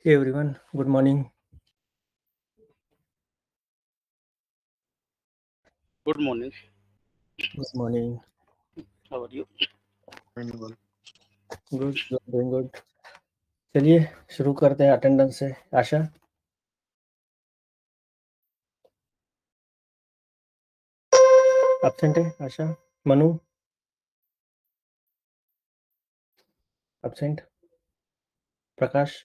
Hey everyone, good morning. Good morning. Good morning. How are you? Good, doing good. चलिए शुरू करते हैं attendance से। आशा, एब्सेंट है। आशा, मनु एब्सेंट। प्रकाश,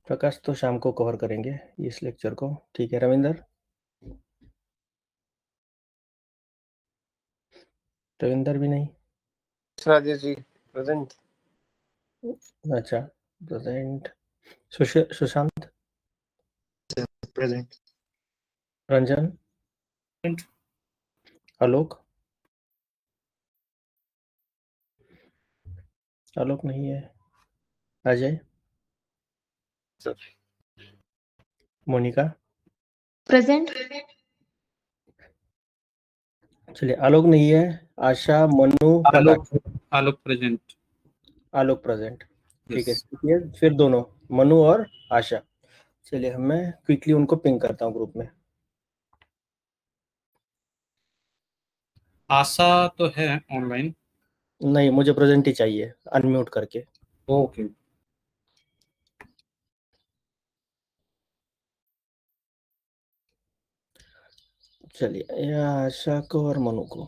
प्रकाश तो शाम को कवर करेंगे इस लेक्चर को। ठीक है। रविंदर, रविंदर भी नहीं। राजेश जी प्रेजेंट। अच्छा, प्रेजेंट। सुशांत, प्रेजेंट। रंजन, आलोक, आलोक नहीं है। Ajay, sir Monica, present. चलिए आलोक नहीं है। आशा, मनु, प्रकाश। आलोक प्रेजेंट। आलोक प्रेजेंट। ठीक है, फिर दोनों मनु और आशा। चलिए मैं क्विकली उनको पिंग करता हूँ ग्रुप में। आशा तो है ऑनलाइन। नहीं, मुझे प्रेजेंट ही चाहिए अनम्यूट करके। ओके। चलिए आशा को और मनु को।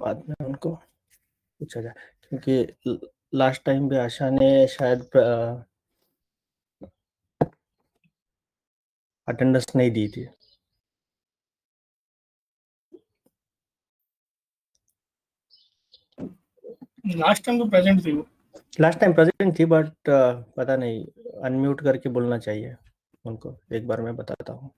बाद में उनको पूछा जाए, क्योंकि लास्ट टाइम भी आशा ने शायद अटेंडेंस नहीं दी थी। लास्ट टाइम तो प्रेजेंट थी वो। लास्ट टाइम प्रेजेंट थी, बट पता नहीं, अनम्यूट करके बोलना चाहिए उनको। एक बार मैं बताता हूँ।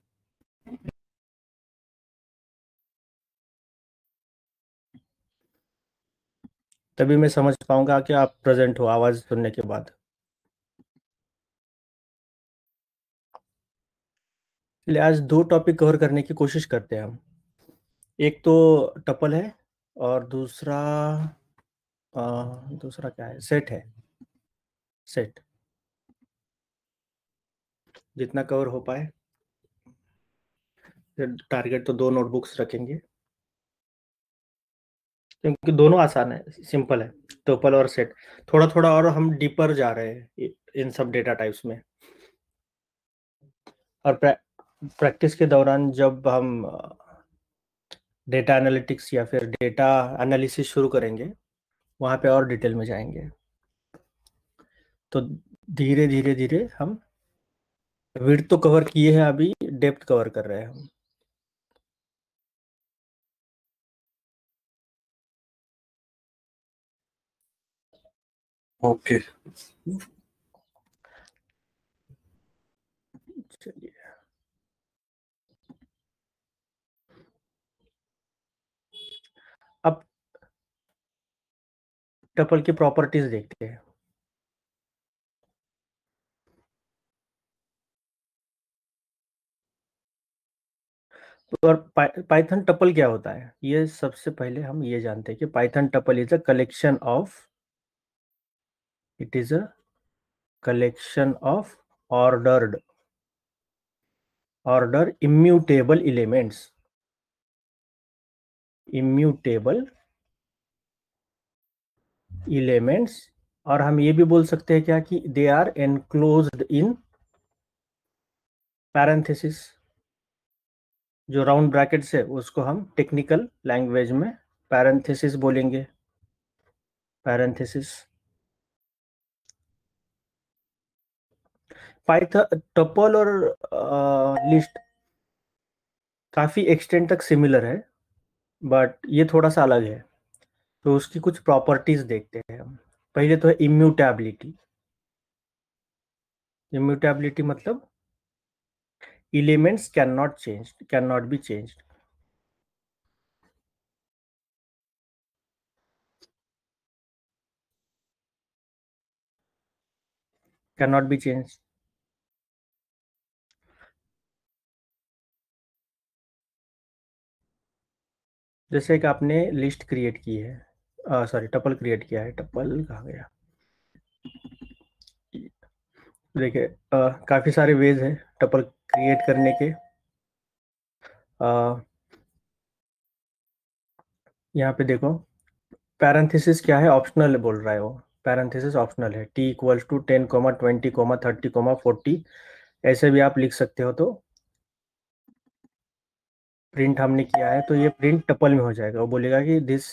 तभी मैं समझ पाऊंगा कि आप प्रेजेंट हो आवाज सुनने के बाद। चलिए आज दो टॉपिक कवर करने की कोशिश करते हैं हम। एक तो टपल है और दूसरा क्या है, सेट है। सेट जितना कवर हो पाए। टारगेट तो 2 नोटबुक्स रखेंगे, क्योंकि दोनों आसान है, सिंपल है। टोपल और सेट। थोड़ा थोड़ा और हम डीपर जा रहे हैं इन सब डेटा टाइप्स में। और प्रैक्टिस के दौरान जब हम डेटा एनालिटिक्स या फिर डेटा एनालिसिस शुरू करेंगे, वहाँ पे और डिटेल में जाएंगे। तो धीरे धीरे धीरे हम विड्थ तो कवर किए हैं, अभी डेप्थ कवर कर रहे हैं हम। ओके। चलिए अब टपल की प्रॉपर्टीज देखते हैं। और पाइथन टपल क्या होता है, ये सबसे पहले हम ये जानते हैं कि Python tuple is a collection of, it is a collection of order immutable elements. Immutable elements. और हम ये भी बोल सकते हैं क्या कि they are enclosed in parenthesis. जो राउंड ब्रैकेट्स है उसको हम टेक्निकल लैंग्वेज में पैरेंथेसिस बोलेंगे। पैरेंथेसिस। पाइथन टपल और लिस्ट काफी एक्सटेंट तक सिमिलर है, बट ये थोड़ा सा अलग है। तो उसकी कुछ प्रॉपर्टीज देखते हैं हम। पहले तो है इम्यूटेबिलिटी। इम्यूटेबिलिटी मतलब elements can not be changed. Can not be changed. जैसे कि आपने लिस्ट क्रिएट की है, सॉरी टपल क्रिएट किया है, टपल कहाँ गया। देखिए काफ़ी सारे वेज हैं टपल क्रिएट करने के। यहाँ पे देखो पैरेंथेसिस क्या है, ऑप्शनल बोल रहा है वो, पैरेंथेसिस ऑप्शनल है। t इक्वल्स टू 10, 20, 30, 40 ऐसे भी आप लिख सकते हो। तो प्रिंट हमने किया है तो ये प्रिंट टपल में हो जाएगा। वो बोलेगा कि this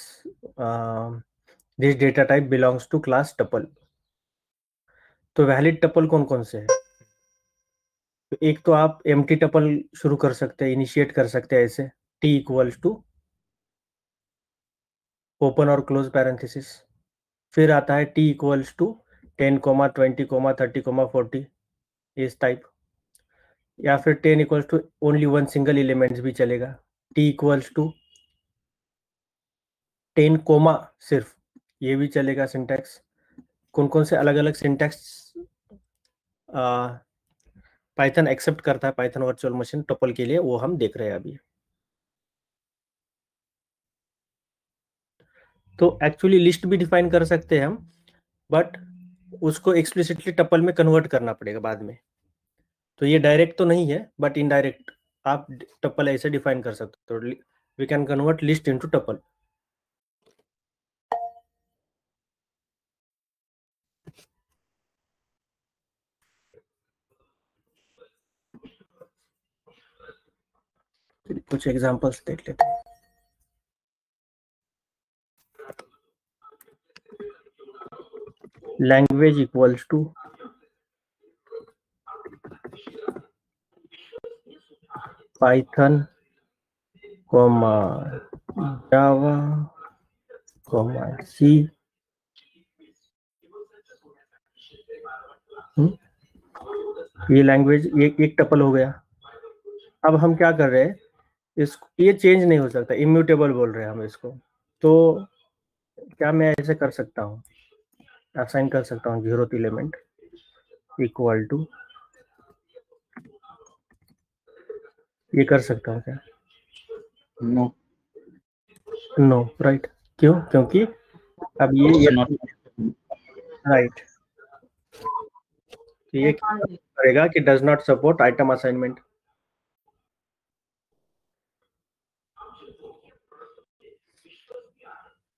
data type belongs to class tuple. तो वैलिड टपल कौन कौन से है? तो एक तो आप एम्प्टी टपल शुरू कर सकते हैं, इनिशिएट कर सकते हैं ऐसे, t इक्वल्स टू ओपन और क्लोज पैरेंथेसिस। फिर आता है t इक्वल्स टू 10, 20, 30, 40 इस टाइप। या फिर 10 equals to only one single elements भी चलेगा। t इक्वल्स टू 10 कोमा सिर्फ, ये भी चलेगा सिंटैक्स। कौन कौन से अलग अलग सिंटैक्स पाइथन एक्सेप्ट करता है, पाइथन वर्चुअल मशीन टपल के लिए, वो हम देख रहे हैं अभी। तो एक्चुअली लिस्ट भी डिफाइन कर सकते हैं हम, बट उसको एक्सप्लिसिटली टपल में कन्वर्ट करना पड़ेगा बाद में। तो ये डायरेक्ट तो नहीं है, बट इनडायरेक्ट आप टपल ऐसे डिफाइन कर सकते हो। We can convert list into tuple. कुछ एग्जांपल्स देख लेते हैं। Language equals to Python comma Java comma C. ये लैंग्वेज एक टपल हो गया। अब हम क्या कर रहे हैं, इसको ये चेंज नहीं हो सकता, इम्यूटेबल बोल रहे हैं हम इसको। तो क्या मैं ऐसे कर सकता हूँ, असाइन कर सकता हूँ 0th एलिमेंट इक्वल टू, ये कर सकता हूँ क्या? No, no, right. क्यों? क्योंकि अब ये नॉट। राइट, ये करेगा कि does not support item assignment.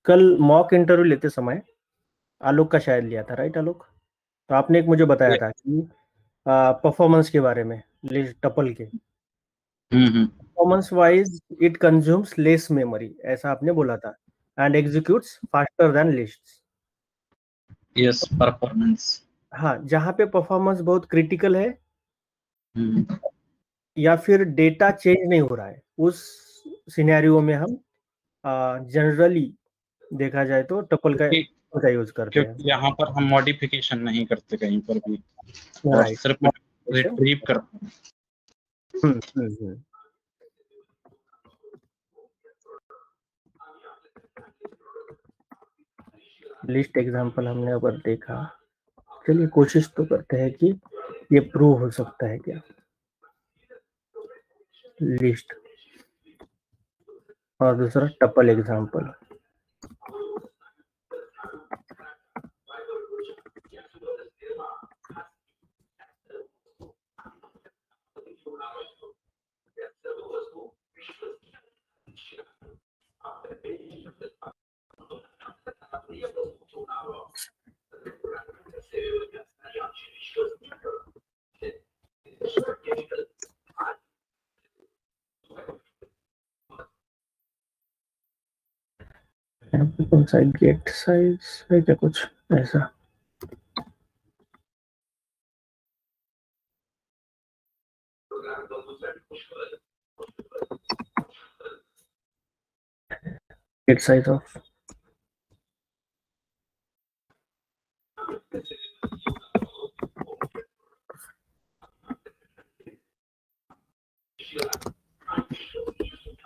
कल मॉक इंटरव्यू लेते समय आलोक का शायद लिया था, राइट आलोक? तो आपने एक मुझे बताया था कि परफॉर्मेंस के बारे में, टपल के performance wise it consumes less memory, ऐसा आपने बोला था, and executes faster than lists. Yes, performance. हाँ, जहाँ पे परफॉर्मेंस बहुत क्रिटिकल है या फिर डेटा चेंज नहीं हो रहा है, उस सिनेरियो में हम जनरली देखा जाए तो टपल का यूज करते हैं। क्योंकि यहाँ पर हम मॉडिफिकेशन नहीं करते कहीं पर भी, राइट, सिर्फ रिट्रीव करते हैं। लिस्ट एग्जांपल हमने अगर देखा, चलिए कोशिश तो करते हैं कि ये प्रूव हो सकता है क्या। लिस्ट और दूसरा टपल एग्जांपल। कौन सा गेट साइज है क्या, कुछ ऐसा? Get size of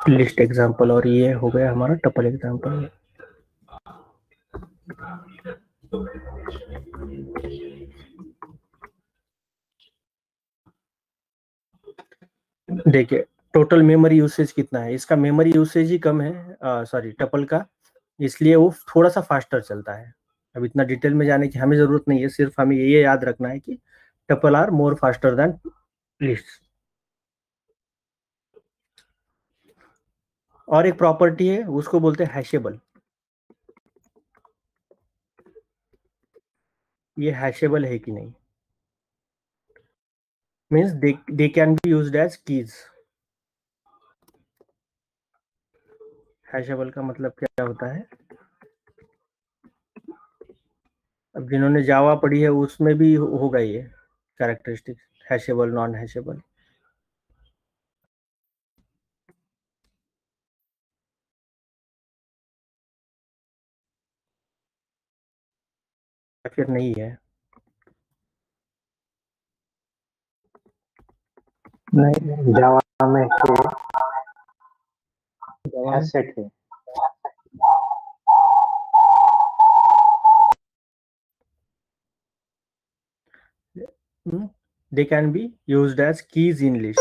list example, और ये हो गया हमारा टपल एग्जांपल। देखिए टोटल मेमोरी यूसेज कितना है, इसका मेमोरी यूसेज ही कम है, सॉरी टपल का, इसलिए वो थोड़ा सा फास्टर चलता है। अब इतना डिटेल में जाने की हमें जरूरत नहीं है, सिर्फ हमें ये याद रखना है कि tuple are more faster than list. और एक प्रॉपर्टी है उसको बोलते हैं हैशेबल। ये हैशेबल है कि नहीं, means they can be used as keys. Hashable का मतलब क्या होता है, अब जिन्होंने जावा पढ़ी है उसमें भी होगा ये कैरेक्टरिस्टिक, हैशेबल नॉन हैशेबल। या फिर नहीं है, नहीं, जावा में जावा में सेट है। they can be used as keys in list।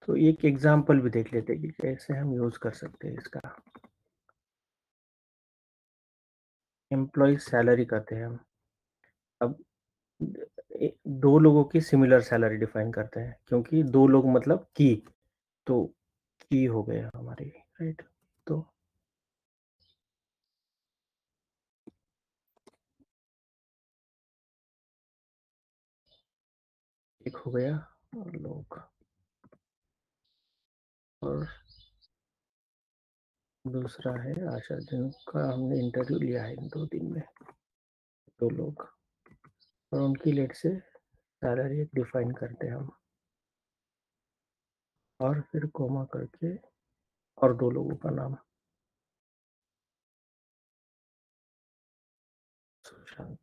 तो एक एग्जांपल भी देख लेते हैं कि कैसे हम यूज कर सकते हैं इसका। एम्प्लॉय सैलरी करते हैं हम। अब दो लोगों की सिमिलर सैलरी डिफाइन करते हैं, क्योंकि दो लोग मतलब की, तो की हो गया हमारी, राइट। तो एक हो गया और लोग, और दूसरा है आशा, जिनका हमने इंटरव्यू लिया है इन 2 दिन में, 2 लोग, और उनकी लेट से सैलरी एक डिफाइन करते हैं हम, और फिर कोमा करके और 2 लोगों का नाम, सुशांत।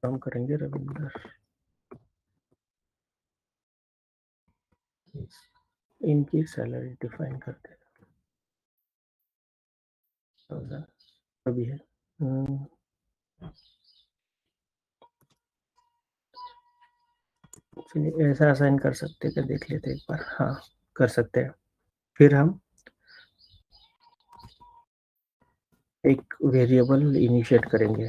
हम करेंगे रविंदर। इनकी सैलरी डिफाइन करते हैं, अभी है। चलिए ऐसा असाइन कर सकते हैं क्या, देख लेते हैं एक बार। हाँ कर सकते हैं। फिर हम एक वेरिएबल इनिशिएट करेंगे।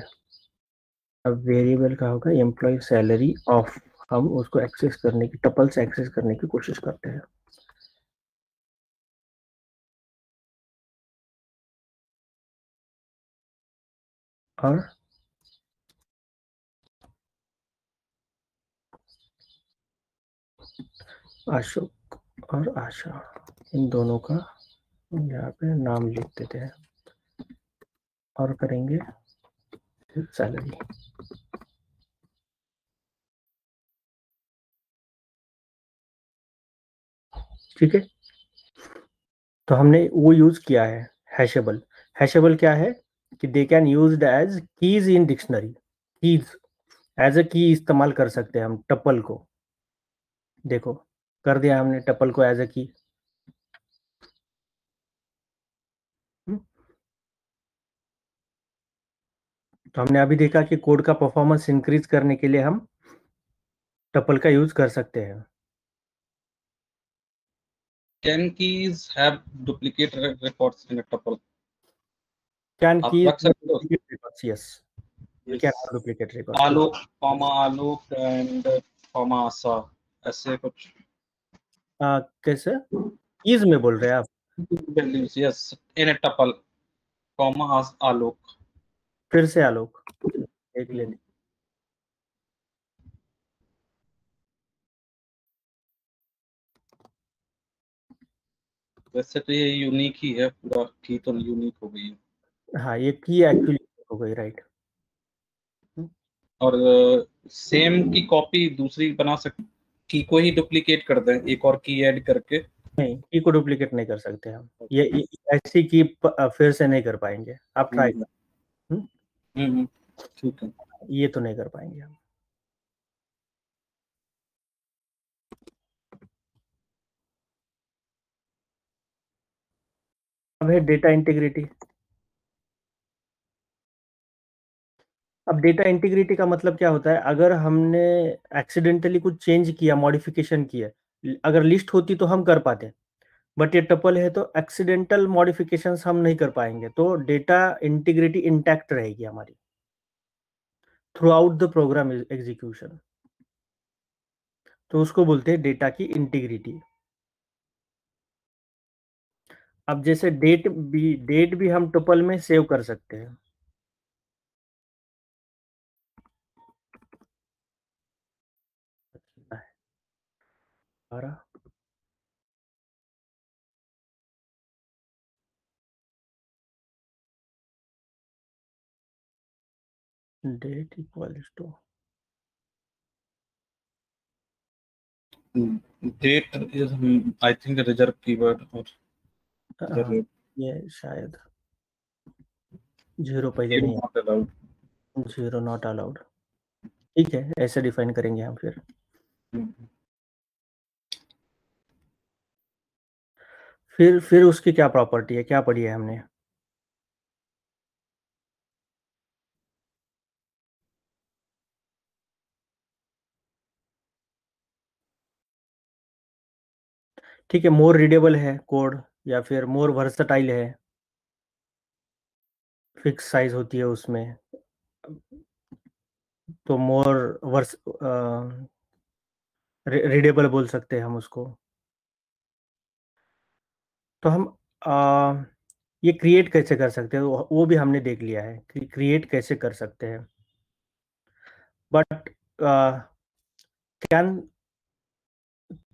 अब वेरिएबल का होगा एम्प्लॉय सैलरी ऑफ, हम उसको एक्सेस करने की, टपल से एक्सेस करने की कोशिश करते हैं। और अशोक और आशा, इन दोनों का यहाँ पे नाम लिख देते हैं और करेंगे सैलरी। ठीक है, तो हमने वो यूज किया है हैशेबल। हैशेबल क्या है कि they can used as keys in dictionary. Keys as a key इस्तेमाल कर सकते हैं हम टपल को। देखो कर दिया हमने टपल को एज अ की। तो हमने अभी देखा कि कोड का परफॉर्मेंस इंक्रीज करने के लिए हम टपल का यूज कर सकते हैं। Can keys have duplicate records in a tuple? Can आप की रख सकते हो? Yes, we can have duplicate record. Alok comma Alok and comma Asha, ऐसे कुछ कैसे कीज में बोल रहे हैं आप? Values yes in a tuple comma Alok. फिर से आलोक देख लेते। वैसे तो ये यूनिक ही है, पूरा की तो यूनिक हो गई है। हाँ ये की एक्चुअली हो गई, राइट। और सेम की कॉपी दूसरी बना सकते, की को ही डुप्लीकेट कर दें एक और की ऐड करके। नहीं, की को डुप्लीकेट नहीं कर सकते हम, ये ऐसी की फिर से नहीं कर पाएंगे, आप ट्राई कर। ठीक है, ये तो नहीं कर पाएंगे हम। अब है डेटा इंटीग्रिटी। अब डेटा इंटीग्रिटी का मतलब क्या होता है, अगर हमने एक्सीडेंटली कुछ चेंज किया, मॉडिफिकेशन किया, अगर लिस्ट होती तो हम कर पाते, बट ये टपल है तो एक्सीडेंटल मॉडिफिकेशंस हम नहीं कर पाएंगे, तो डेटा इंटीग्रिटी इंटैक्ट रहेगी हमारी through out the program execution. तो उसको बोलते हैं डेटा की इंटीग्रिटी। अब जैसे डेट भी हम टपल में सेव कर सकते हैं। Date equals to date is I think reserve keyword और ये शायद 0 पहले नहीं, नॉट अलाउड। 0 not allowed. ठीक है, ऐसे डिफाइन करेंगे हम फिर उसकी क्या प्रॉपर्टी है, क्या पढ़ी है हमने? ठीक है, मोर रीडेबल है कोड या फिर मोर वर्सटाइल है, फिक्स साइज होती है उसमें, तो मोर वर्स रीडेबल बोल सकते हैं हम उसको। तो हम ये क्रिएट कैसे कर सकते हैं वो भी हमने देख लिया है कि क्रिएट कैसे कर सकते हैं, but can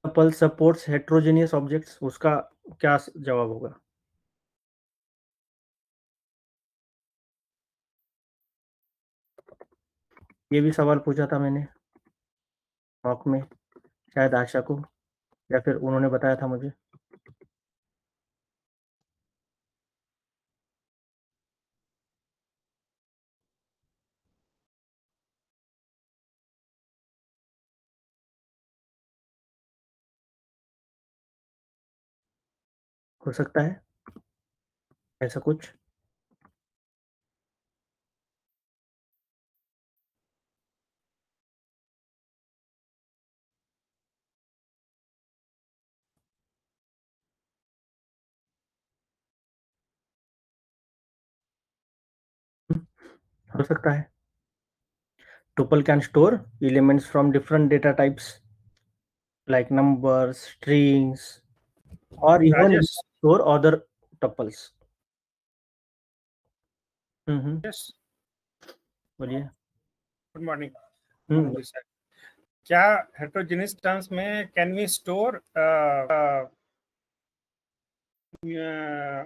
tuple supports heterogeneous objects, उसका क्या जवाब होगा? ये भी सवाल पूछा था मैंने मॉक में, शायद आशा को, या फिर उन्होंने बताया था मुझे। हो सकता है ऐसा कुछ। हो सकता है tuple can store elements from different data types like numbers, strings, or even Rajesh. store other tuples. Yes. बोलिए। Good morning. क्या हेट्रोजेनियस टर्म्स में can we store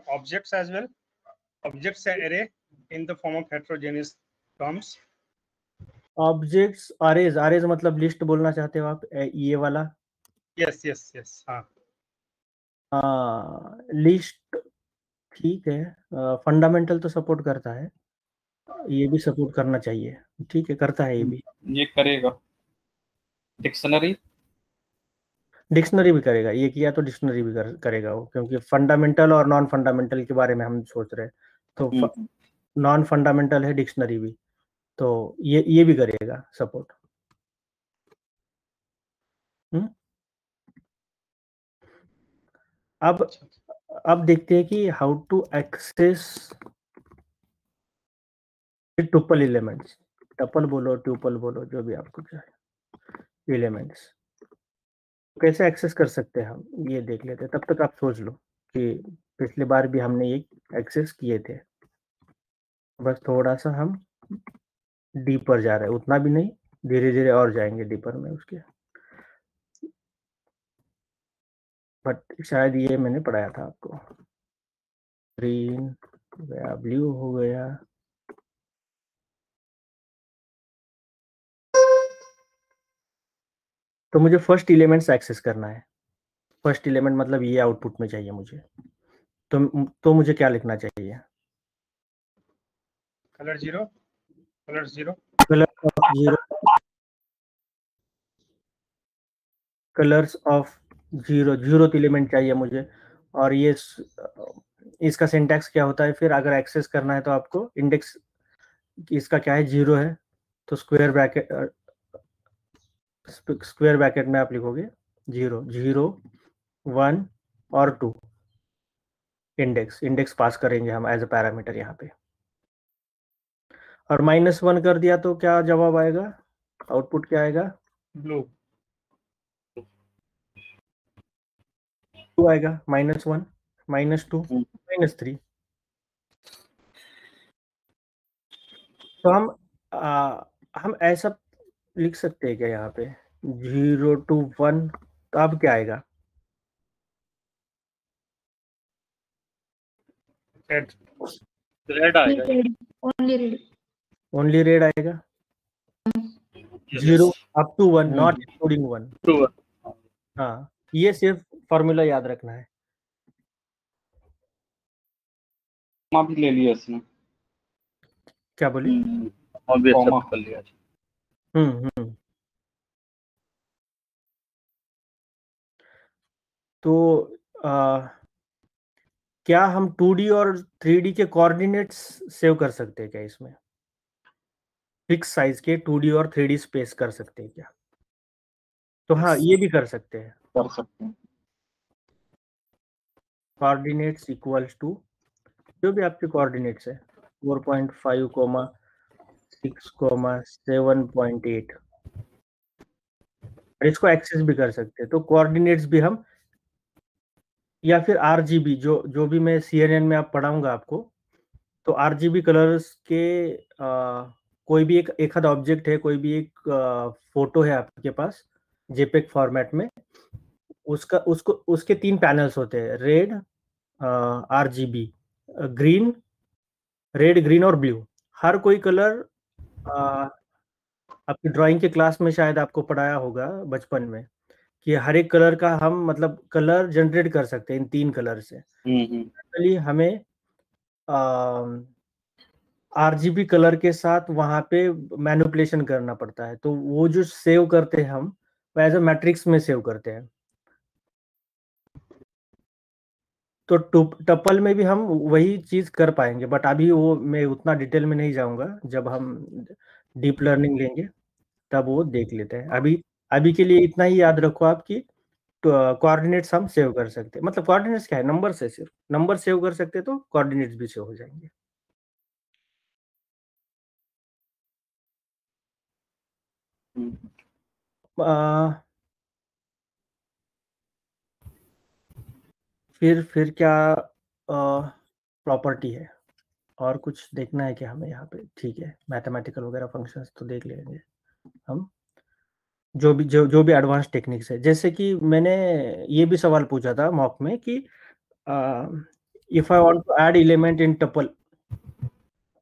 objects as well, objects array in the form of heterogeneous terms? Objects arrays, arrays मतलब list बोलना चाहते हो आप, ये वाला? यस यस यस, हाँ। लिस्ट ठीक है, फंडामेंटल तो सपोर्ट करता है, ये भी सपोर्ट करना चाहिए, ठीक है, करता है ये भी। ये करेगा डिक्शनरी डिक्शनरी भी करेगा, ये किया तो डिक्शनरी भी करेगा वो, क्योंकि फंडामेंटल और नॉन फंडामेंटल के बारे में हम सोच रहे हैं, तो नॉन फंडामेंटल है डिक्शनरी भी, तो ये भी करेगा सपोर्ट। अब देखते हैं कि how to access tuple elements, tuple बोलो ट्यूपल बोलो जो भी आपको चाहे, एलिमेंट्स कैसे एक्सेस कर सकते हैं हम, ये देख लेते हैं। तब तक आप सोच लो कि पिछली बार भी हमने ये एक्सेस किए थे, बस थोड़ा सा हम डीपर जा रहे हैं, उतना भी नहीं, धीरे धीरे और जाएंगे डीपर में उसके, बट शायद ये मैंने पढ़ाया था आपको। ग्रीन हो गया, ब्लू हो गया, तो मुझे फर्स्ट एलिमेंट्स एक्सेस करना है। फर्स्ट एलिमेंट मतलब ये आउटपुट में चाहिए मुझे, तो मुझे क्या लिखना चाहिए? Colour zero, colour zero, colour of zero, colours of zero, zero element चाहिए मुझे, और ये इसका सिंटैक्स क्या होता है, फिर अगर एक्सेस करना है तो आपको इंडेक्स इसका क्या है, 0 है तो स्क्वायर ब्रैकेट में आप लिखोगे 0 0 1 और 2 इंडेक्स पास करेंगे हम एज अ पैरामीटर यहाँ पे। और -1 कर दिया तो क्या जवाब आएगा, आउटपुट क्या आएगा, ब्लू 2 आएगा, -1 -2 -3। तो हम ऐसा लिख सकते हैं क्या यहाँ पे 0 to 1, तो अब क्या आएगा, रेड आएगा। ओनली रेड आएगा 0 up to 1 नॉट इंक्लूडिंग 1। हाँ, ये सिर्फ फॉर्मूला याद रखना है। भी ले लिया इसने, क्या बोली, भी एक्सेप्ट कर लिया। तो क्या हम 2D और 3D के कोऑर्डिनेट्स सेव कर सकते हैं क्या, इसमें फिक्स साइज के 2D और 3D स्पेस कर सकते हैं क्या, तो हाँ ये भी कर सकते हैं। कोऑर्डिनेट्स इक्वल्स टू जो भी आपके कोऑर्डिनेट्स है 4.5, 6, 7.8, इसको एक्सेस भी कर सकते हैं। तो कोऑर्डिनेट्स भी हम, या फिर RGB जो भी मैं CNN में आप पढ़ाऊंगा आपको, तो RGB कलर्स के कोई भी एक आधा ऑब्जेक्ट है, कोई भी एक फोटो है आपके पास JPEG फॉर्मेट में, उसके 3 पैनल्स होते हैं, red, RGB, green, red, green और ब्लू। हर कोई कलर आपकी ड्राइंग के क्लास में शायद आपको पढ़ाया होगा बचपन में कि हर एक कलर का हम मतलब कलर जनरेट कर सकते हैं इन 3 कलर से। चलिए हमें RGB कलर के साथ वहां पे मैनिपुलेशन करना पड़ता है, तो वो जो सेव करते हैं हम वो एज अ मैट्रिक्स में सेव करते हैं। तो टपल में भी हम वही चीज कर पाएंगे, बट अभी वो मैं उतना डिटेल में नहीं जाऊंगा, जब हम डीप लर्निंग लेंगे तब वो देख लेते हैं। अभी के लिए इतना ही याद रखो आप कि कोऑर्डिनेट्स हम सेव कर सकते हैं, मतलब कोऑर्डिनेट्स क्या है, नंबर से, सिर्फ नंबर सेव कर सकते हैं तो कोऑर्डिनेट्स भी सेव हो जाएंगे। फिर क्या प्रॉपर्टी है, और कुछ देखना है कि हमें यहाँ पे, ठीक है मैथमेटिकल वगैरह फंक्शंस तो देख लेंगे हम, जो भी एडवांस टेक्निक्स है। जैसे कि मैंने ये भी सवाल पूछा था मॉक में कि if I want to add element in tuple,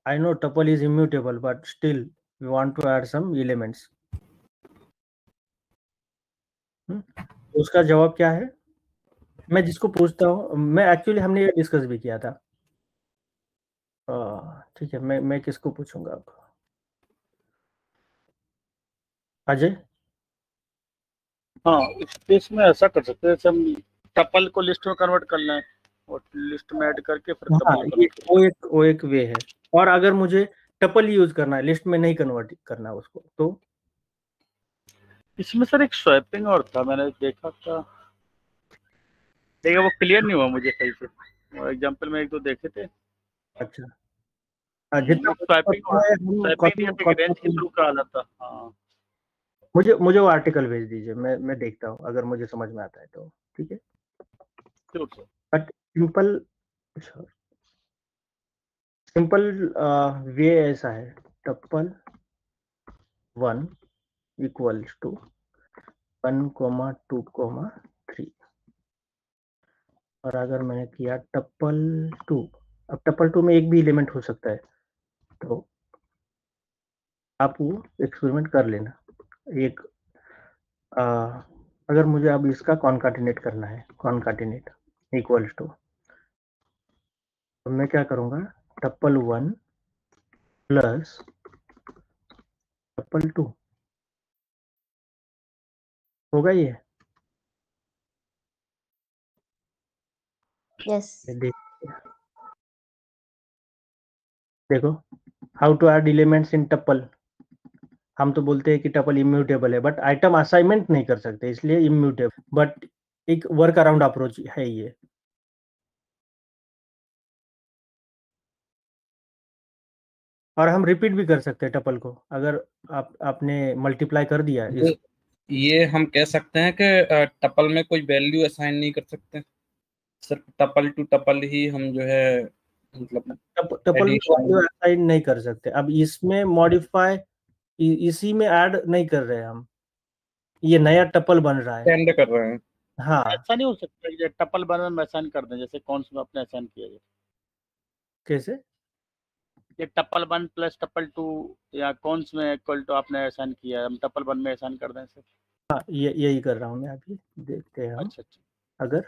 I know tuple is immutable but still we want to add some elements, उसका जवाब क्या है, मैं जिसको पूछता हूँ, मैं एक्चुअली हमने ये डिस्कस भी किया था। ठीक है, मैं किसको पूछूंगा अब, अजय। हाँ, स्पेस में ऐसा कर सकते हैं, जैसे हम टपल को लिस्ट में कन्वर्ट कर लें और लिस्ट में ऐड करके फिर हाँ, टपल वो एक वे है। और अगर मुझे टपल यूज करना है, लिस्ट में नहीं कन्वर्ट करना उसको, तो इसमें सर एक स्वैपिंग और था, मैंने देखा था, देखिए वो क्लियर नहीं हुआ मुझे सही से, वो एग्जांपल में 1-2 देखे थे। अच्छा, जितना स्वैपिंग रेंज के थ्रू का आना था। हाँ, मुझे वो आर्टिकल भेज दीजिए, मैं देखता हूँ, अगर मुझे समझ में आता है तो ठीक है। बट सिंपल वे ऐसा है, टपल 1 इक्वल्स टू 1, 2, 3, और अगर मैंने किया टपल 2, अब टपल 2 में एक भी एलिमेंट हो सकता है, तो आप वो एक्सपेरिमेंट कर लेना। एक अगर मुझे अब इसका कॉन्काटिनेट करना है, कॉन्काटिनेट इक्वल्स टू, तो मैं क्या करूंगा, टपल 1 प्लस टपल 2 होगा ये। यस। देखिए देखो, how to add elements in tuple. हम तो बोलते हैं कि टपल इम्यूटेबल है, बट आइटम असाइनमेंट नहीं कर सकते, इसलिए इम्यूटेबल, बट एक वर्क अराउंड अप्रोच है ये। और हम रिपीट भी कर सकते हैं टपल को, अगर आपने मल्टीप्लाई कर दिया इस ये हम कह सकते हैं कि टपल में कोई वैल्यू असाइन नहीं कर सकते, सिर्फ टपल टू टपल ही हम जो है मतलब टपल में एडिशन। वैल्यू असाइन नहीं कर सकते। अब इसमें मॉडिफाई इसी में ऐड नहीं कर रहे हैं हम, ये नया टपल बन रहा है। एक्सटेंड कर रहे हैं। हाँ, ऐसा नहीं हो सकता कि टपल वन में असाइन कर दें, जैसे कौन सा आपने असाइन किया है, कैसे? ये tuple one plus tuple two या कौन में इक्वल टू आपने असाइन किया है, हम टपल वन में असाइन कर दें सर? हाँ, यही कर रहा हूँ मैं अभी, देखते हैं हम। अच्छा अच्छा, अगर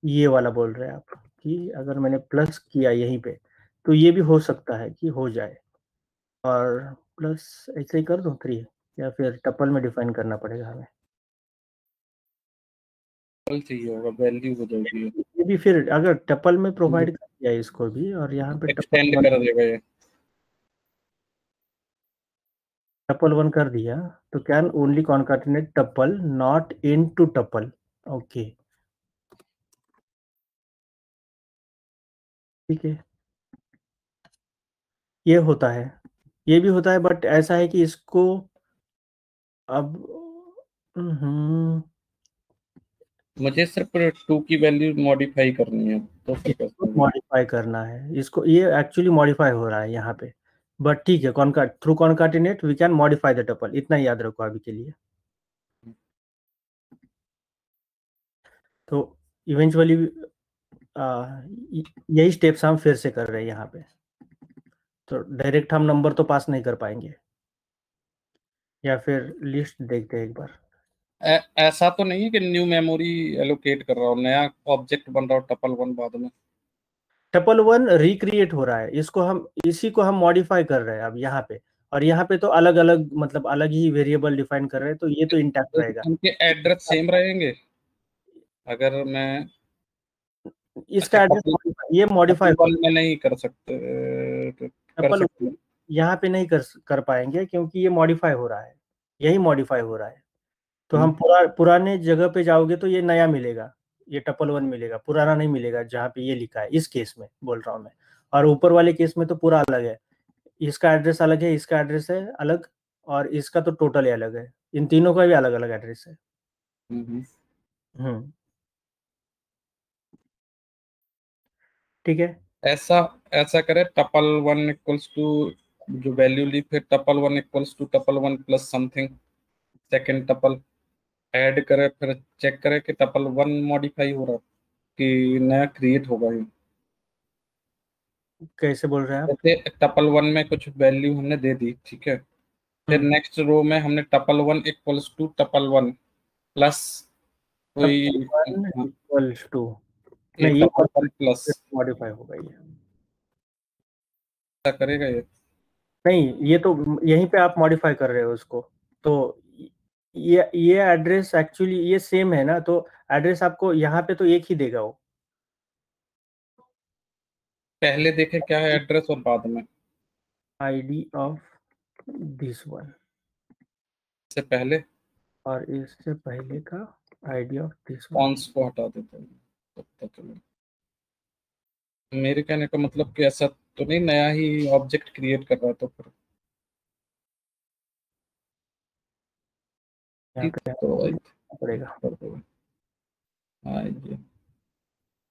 ये वाला बोल रहे हैं आप कि अगर मैंने प्लस किया यहीं पे, तो ये भी हो सकता है कि हो जाए। और प्लस ऐसे ही कर दूँ 3, या फिर टपल में डिफाइन करना पड़ेगा हमें? टपल चाहिए होगा, वैल्यू हो जाएगी, ये भी फिर अगर टपल में प्रोवाइड कर दिया इसको भी, और यहाँ पे एक्सटेंड कर देगा ये। टपल 1 कर दिया, तो can only concatenate tuple not into tuple. Okay, ठीक है, ये होता है, ये भी होता है, बट ऐसा है कि इसको अब मुझे सिर्फ 2 की वैल्यू मॉडिफाई करनी है, तो फिर कैसे होगा? मॉडिफाई करना है इसको, ये एक्चुअली मॉडिफाई हो रहा है यहाँ पे, बट ठीक है, through concatenate we can modify the tuple, इतना याद रखो अभी के लिए। तो इवेंचुअली यही स्टेप्स हम फिर से कर रहे हैं यहाँ पे, तो डायरेक्ट हम नंबर तो पास नहीं कर पाएंगे, या फिर लिस्ट देखते हैं एक बार। ऐसा तो नहीं है कि न्यू मेमोरी एलोकेट कर रहा हूँ, नया ऑब्जेक्ट बन रहा हूँ टपल वन बाद में? टपल 1 रिक्रिएट हो रहा है, इसको हम इसी को हम मॉडिफाई कर रहे हैं अब यहाँ पे, और यहाँ पे तो अलग अलग मतलब अलग ही वेरिएबल डिफाइन कर रहे हैं, तो ये तो इंटैक्ट रहेगा। उनके एड्रेस सेम रहेंगे अगर मैं इसका एड्रेस ये मॉडिफाई में नहीं कर सकते, कर टपल सकते हैं। यहाँ पे नहीं कर पाएंगे, क्योंकि ये मॉडिफाई हो रहा है, यही मॉडिफाई हो रहा है। तो हम पुराने जगह पे जाओगे तो ये नया मिलेगा, ये टपल 1 मिलेगा, पुराना नहीं मिलेगा जहाँ पे ये लिखा है, इस केस में बोल रहा हूँ मैं। और ऊपर वाले केस में तो पूरा अलग है, इसका एड्रेस अलग है, इसका एड्रेस है अलग, और इसका तो टोटल ही अलग है, इन तीनों का भी अलग अलग एड्रेस है। ठीक है, ऐसा ऐसा करे, टपल वन इक्वल्स टू जो वैल्यू ली, फिर tuple one equals to tuple one plus something, second tuple add करे, फिर चेक करे कि टपल वन मॉडिफाई हो रहा कि नया क्रिएट होगा ही। कैसे बोल रहे हैं आप? जैसे टपल वन में कुछ वैल्यू हमने दे दी, ठीक है, फिर नेक्स्ट रो में हमने tuple one equals to tuple one plus कोई इक्वल्स टू, ये नहीं, ये टपल वन प्लस मॉडिफाई होगा ये, ऐसा करेगा ये? नहीं, ये तो यहीं पे आप मॉडिफाई कर रहे हो उसको, तो ये एड्रेस एक्चुअली ये सेम है ना, तो एड्रेस आपको यहाँ पे तो एक ही देगा वो। पहले देखे क्या है एड्रेस और बाद में आईडी ऑफ दिस वन, से पहले और इससे पहले का ID of this one. Cons को हटा देते हैं तब तक चलो। मेरे कहने का मतलब कि ऐसा तो नहीं नया ही ऑब्जेक्ट क्रिएट कर रहा है, तो फिर यहाँ पे तो पड़ेगा, कर दो। हाँ, ये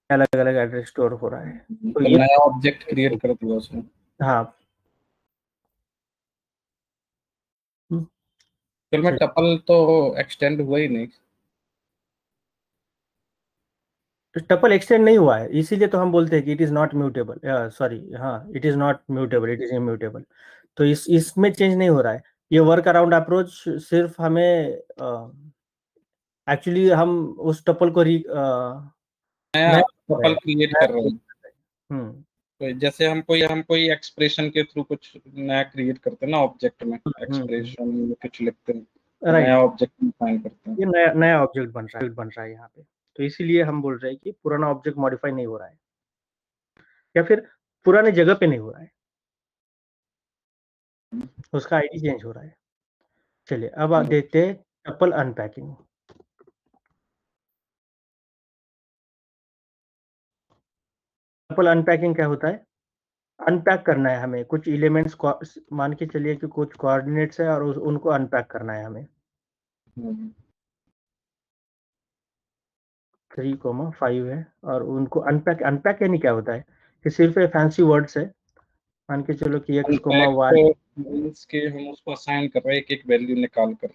अलग अलग एड्रेस स्टोर हो रहा है, तो तो ये नया ऑब्जेक्ट क्रिएट कर दिया उसने। हाँ, फिर मैं टपल तो एक्सटेंड हुआ ही नहीं। टपल एक्सटेंड नहीं हुआ है, इसीलिए तो हम बोलते हैं कि it is not mutable, sorry, हाँ, it is not mutable, it is immutable. तो इसमें चेंज नहीं हो रहा है, ये वर्क अराउंड अप्रोच सिर्फ हमें एक्चुअली हम उस टपल को नया टपल क्रिएट कर रहे हैं, हम्म तो जैसे हम कोई एक्सप्रेशन के थ्रू कुछ नया क्रिएट करते हैं ना ऑब्जेक्ट में, एक्सप्रेशन में कुछ लिखते हैं, राइट, नया ऑब्जेक्ट डिफाइन करते हैं। ये नया ऑब्जेक्ट बन रहा है यहाँ पे, तो इसीलिए हम बोल रहे हैं कि पुराना ऑब्जेक्ट मॉडिफाई नहीं हो रहा है, या फिर पुराने जगह पे नहीं हो रहा है, उसका आईडी चेंज हो रहा है। चलिए अब आप देखते हैं टपल अनपैकिंग। टपल अनपैकिंग क्या होता है? अनपैक करना है हमें कुछ एलिमेंट्स, मान के चलिए कि कुछ कोऑर्डिनेट्स है और उनको अनपैक करना है हमें। 3,5 है और उनको अनपैक यानी क्या होता है कि सिर्फ ये फैंसी वर्ड्स है। मान के चलो कि x, y मींस के हम उसको असाइन कर रहे हैं एक वैल्यू निकाल कर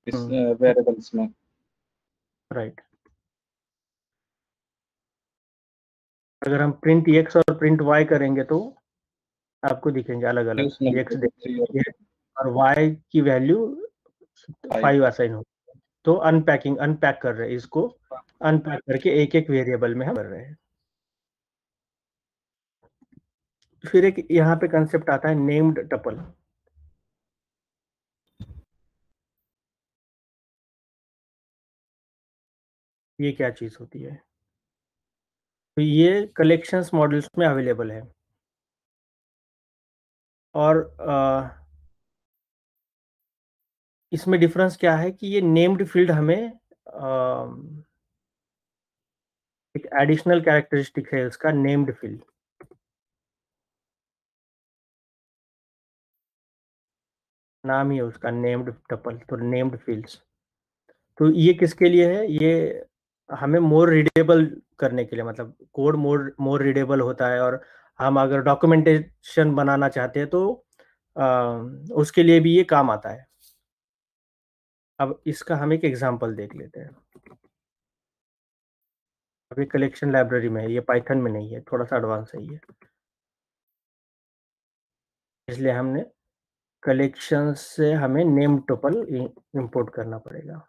इस वेरिएबल्स में। राइट। अगर हम प्रिंट x और प्रिंट y करेंगे तो आपको दिखेंगे अलग अलग, x देखेंगे और y की वैल्यू 5 असाइन हो। तो अनपैक कर रहे हैं, इसको अनपैक करके एक एक वेरिएबल में हम कर रहे हैं। फिर एक यहाँ पे कंसेप्ट आता है नेम्ड टपल। ये क्या चीज होती है? तो ये कलेक्शंस मॉडल्स में अवेलेबल है और इसमें डिफरेंस क्या है कि ये नेम्ड फील्ड हमें एक एडिशनल कैरेक्टरिस्टिक है उसका, नेम्ड फील्ड। नाम ही है उसका नेम्ड टपल, तो नेम्ड फील्ड्स। तो ये किसके लिए है? ये हमें मोर रीडेबल करने के लिए, मतलब कोड मोर रीडेबल होता है और हम अगर डॉक्यूमेंटेशन बनाना चाहते हैं तो उसके लिए भी ये काम आता है। अब इसका हम एक एग्जांपल देख लेते हैं। अभी कलेक्शन लाइब्रेरी में है, ये पाइथन में नहीं है, थोड़ा सा एडवांस है ये, इसलिए हमने कलेक्शन से हमें नेम टपल इंपोर्ट करना पड़ेगा।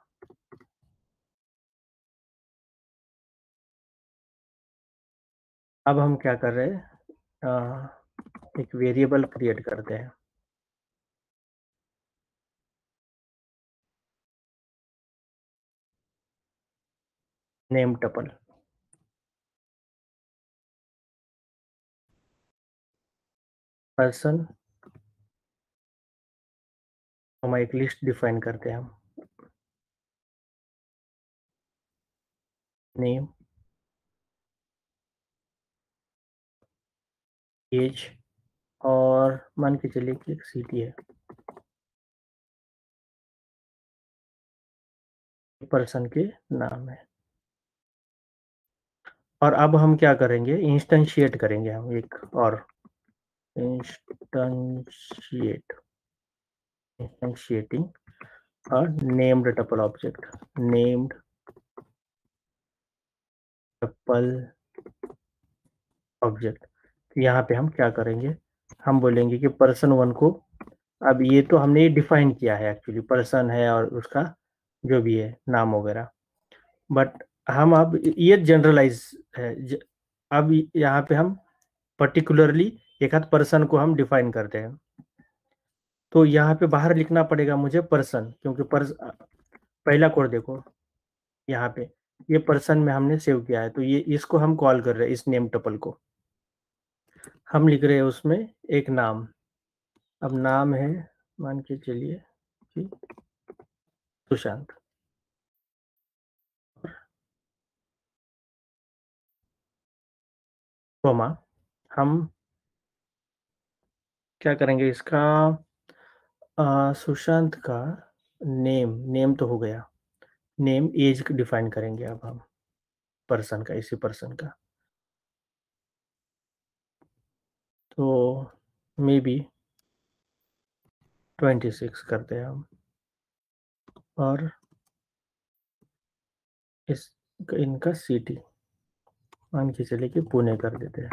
अब हम क्या कर रहे हैं, एक वेरिएबल क्रिएट करते हैं। नेम टपल पर्सन, हम एक लिस्ट डिफाइन करते हैं हम, नेम, एज और मान के चलिए कि एक सिटी है, पर्सन के नाम है। और अब हम क्या करेंगे, इंस्टेंशिएट करेंगे हम एक और instantiating named tuple object, named tuple object. तो यहाँ पे हम क्या करेंगे, हम बोलेंगे कि पर्सन 1 को, अब ये तो हमने ये डिफाइन किया है एक्चुअली, पर्सन है और उसका जो भी है नाम वगैरह, बट हम अब ये जनरलाइज है। अब यहाँ पे हम पर्टिकुलरली एक आध पर्सन को हम डिफाइन करते हैं। तो यहाँ पे बाहर लिखना पड़ेगा मुझे पर्सन, क्योंकि पहला कोड देखो यहाँ पे, ये पर्सन में हमने सेव किया है, तो ये इसको हम कॉल कर रहे हैं, इस नेम टपल को हम लिख रहे हैं उसमें एक नाम। अब नाम है मान के चलिए सुशांत, कोमा, हम क्या करेंगे इसका, सुशांत का नेम तो हो गया, नेम एज डिफाइन करेंगे अब हम पर्सन का, इसी पर्सन का, तो मे बी 26 करते हैं हम, और इस इनका सिटी मान के चले कि पुणे कर देते हैं।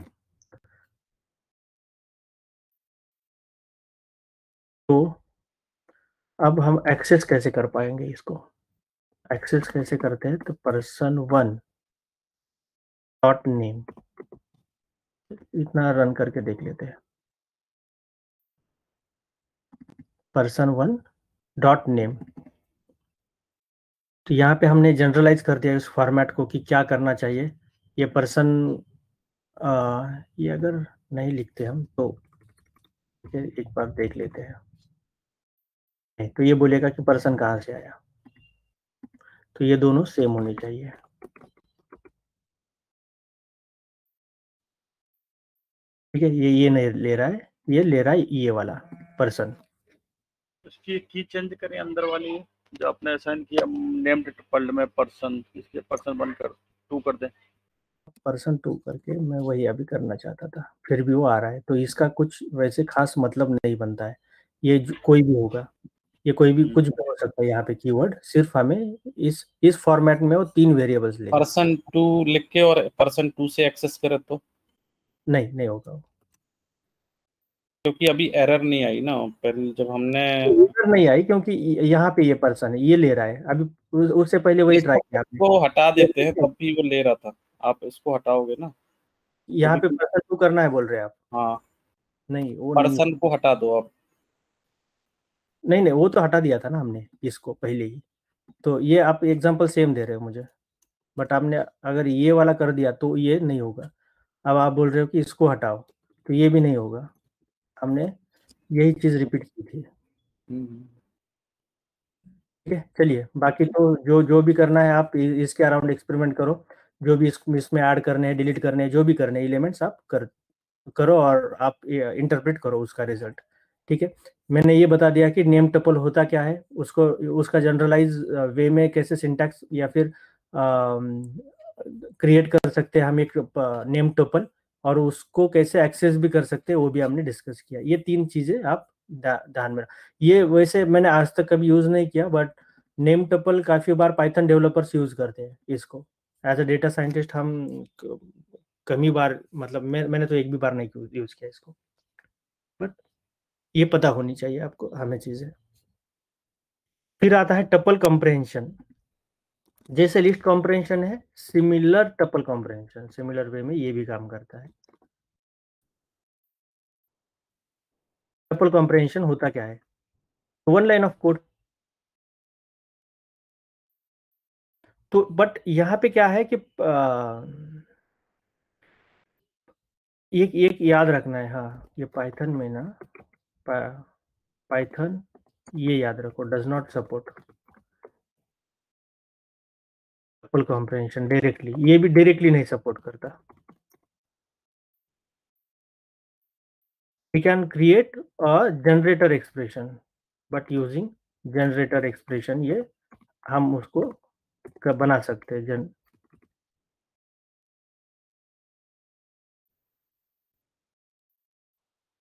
तो अब हम एक्सेस कैसे कर पाएंगे इसको, एक्सेस कैसे करते हैं, तो पर्सन 1 डॉट नेम, इतना रन करके देख लेते हैं। पर्सन 1 डॉट नेम, तो यहाँ पे हमने जनरलाइज कर दिया इस फॉर्मेट को कि क्या करना चाहिए। ये पर्सन, ये अगर नहीं लिखते हम तो एक बार देख लेते हैं। नहीं, तो ये बोलेगा कि पर्सन कहाँ से आया, तो ये दोनों सेम होने चाहिए। ठीक है, ये नहीं ले रहा है, ये ले रहा है ये वाला पर्सन। इसकी की चेंज करें अंदर वाली जो आपने असाइन किया नेम्ड टपल में पर्सन, इसके पर्सन 1 कर 2 कर दें। पर्सन 2 करके मैं वही अभी करना चाहता था, फिर भी वो आ रहा है। तो इसका कुछ वैसे खास मतलब नहीं बनता है। ये कोई भी होगा, ये कोई भी कुछ भी हो सकता है यहाँ पे कीवर्ड। सिर्फ हमें इस फॉर्मेट में वो 3 वेरिएबल्स लेगा। पर्सन 2 लिख के और पर्सन 2 से एक्सेस करे तो नहीं होगा, क्योंकि अभी एरर नहीं आई ना। पहले जब हमने एरर नहीं आई क्योंकि यहाँ पे ये पर्सन है, ये ले रहा है। अभी उससे पहले वही ट्राई किया आपने। इसको हटा देते हैं तब भी वो ले रहा था। आप इसको हटाओगे ना, यहाँ पे पर्सन 2 करना है बोल रहे हैं आप? हाँ, नहीं, वो पर्सन को हटा दो आप। नहीं, वो तो हटा दिया था ना हमने इसको पहले ही। तो ये आप एग्जांपल सेम दे रहे हो मुझे, बट आपने अगर ये वाला कर दिया तो ये नहीं होगा। अब आप बोल रहे हो कि इसको हटाओ, तो ये भी नहीं होगा। हमने यही चीज रिपीट की थी। ठीक है, चलिए बाकी तो जो भी करना है आप इसके अराउंड एक्सपेरिमेंट करो। जो भी इसमें ऐड करने हैं, डिलीट करने हैं, जो भी करने हैं एलिमेंट्स आप करो और आप इंटरप्रेट करो उसका रिजल्ट। ठीक है, मैंने ये बता दिया कि नेम टपल होता क्या है, उसको उसका जनरलाइज वे में कैसे सिंटैक्स या फिर क्रिएट कर सकते हैं हम एक नेम टपल, और उसको कैसे एक्सेस भी कर सकते हैं वो भी हमने डिस्कस किया। ये 3 चीजें आप ध्यान में। ये वैसे मैंने आज तक कभी यूज नहीं किया, बट नेम टपल काफी बार पाइथन डेवलपर्स यूज करते हैं इसको। एज अ डेटा साइंटिस्ट हम कमी बार, मतलब मैंने तो एक भी बार नहीं यूज किया इसको, बट ये पता होनी चाहिए आपको हमें चीजें। फिर आता है टपल कॉम्प्रहेंशन। जैसे लिस्ट कॉम्प्रहेंशन है, similar tuple comprehension similar way में ये भी काम करता है। टपल कॉम्प्रहेंशन होता क्या है? 1 लाइन ऑफ कोड। तो बट यहाँ पे क्या है कि एक याद रखना है। हाँ, ये पाइथन में ना, पाइथन ये याद रखो, does not support tuple comprehension directly. ये भी डायरेक्टली नहीं सपोर्ट करता। we can create a generator expression, but using generator expression ये हम उसको बना सकते हैं।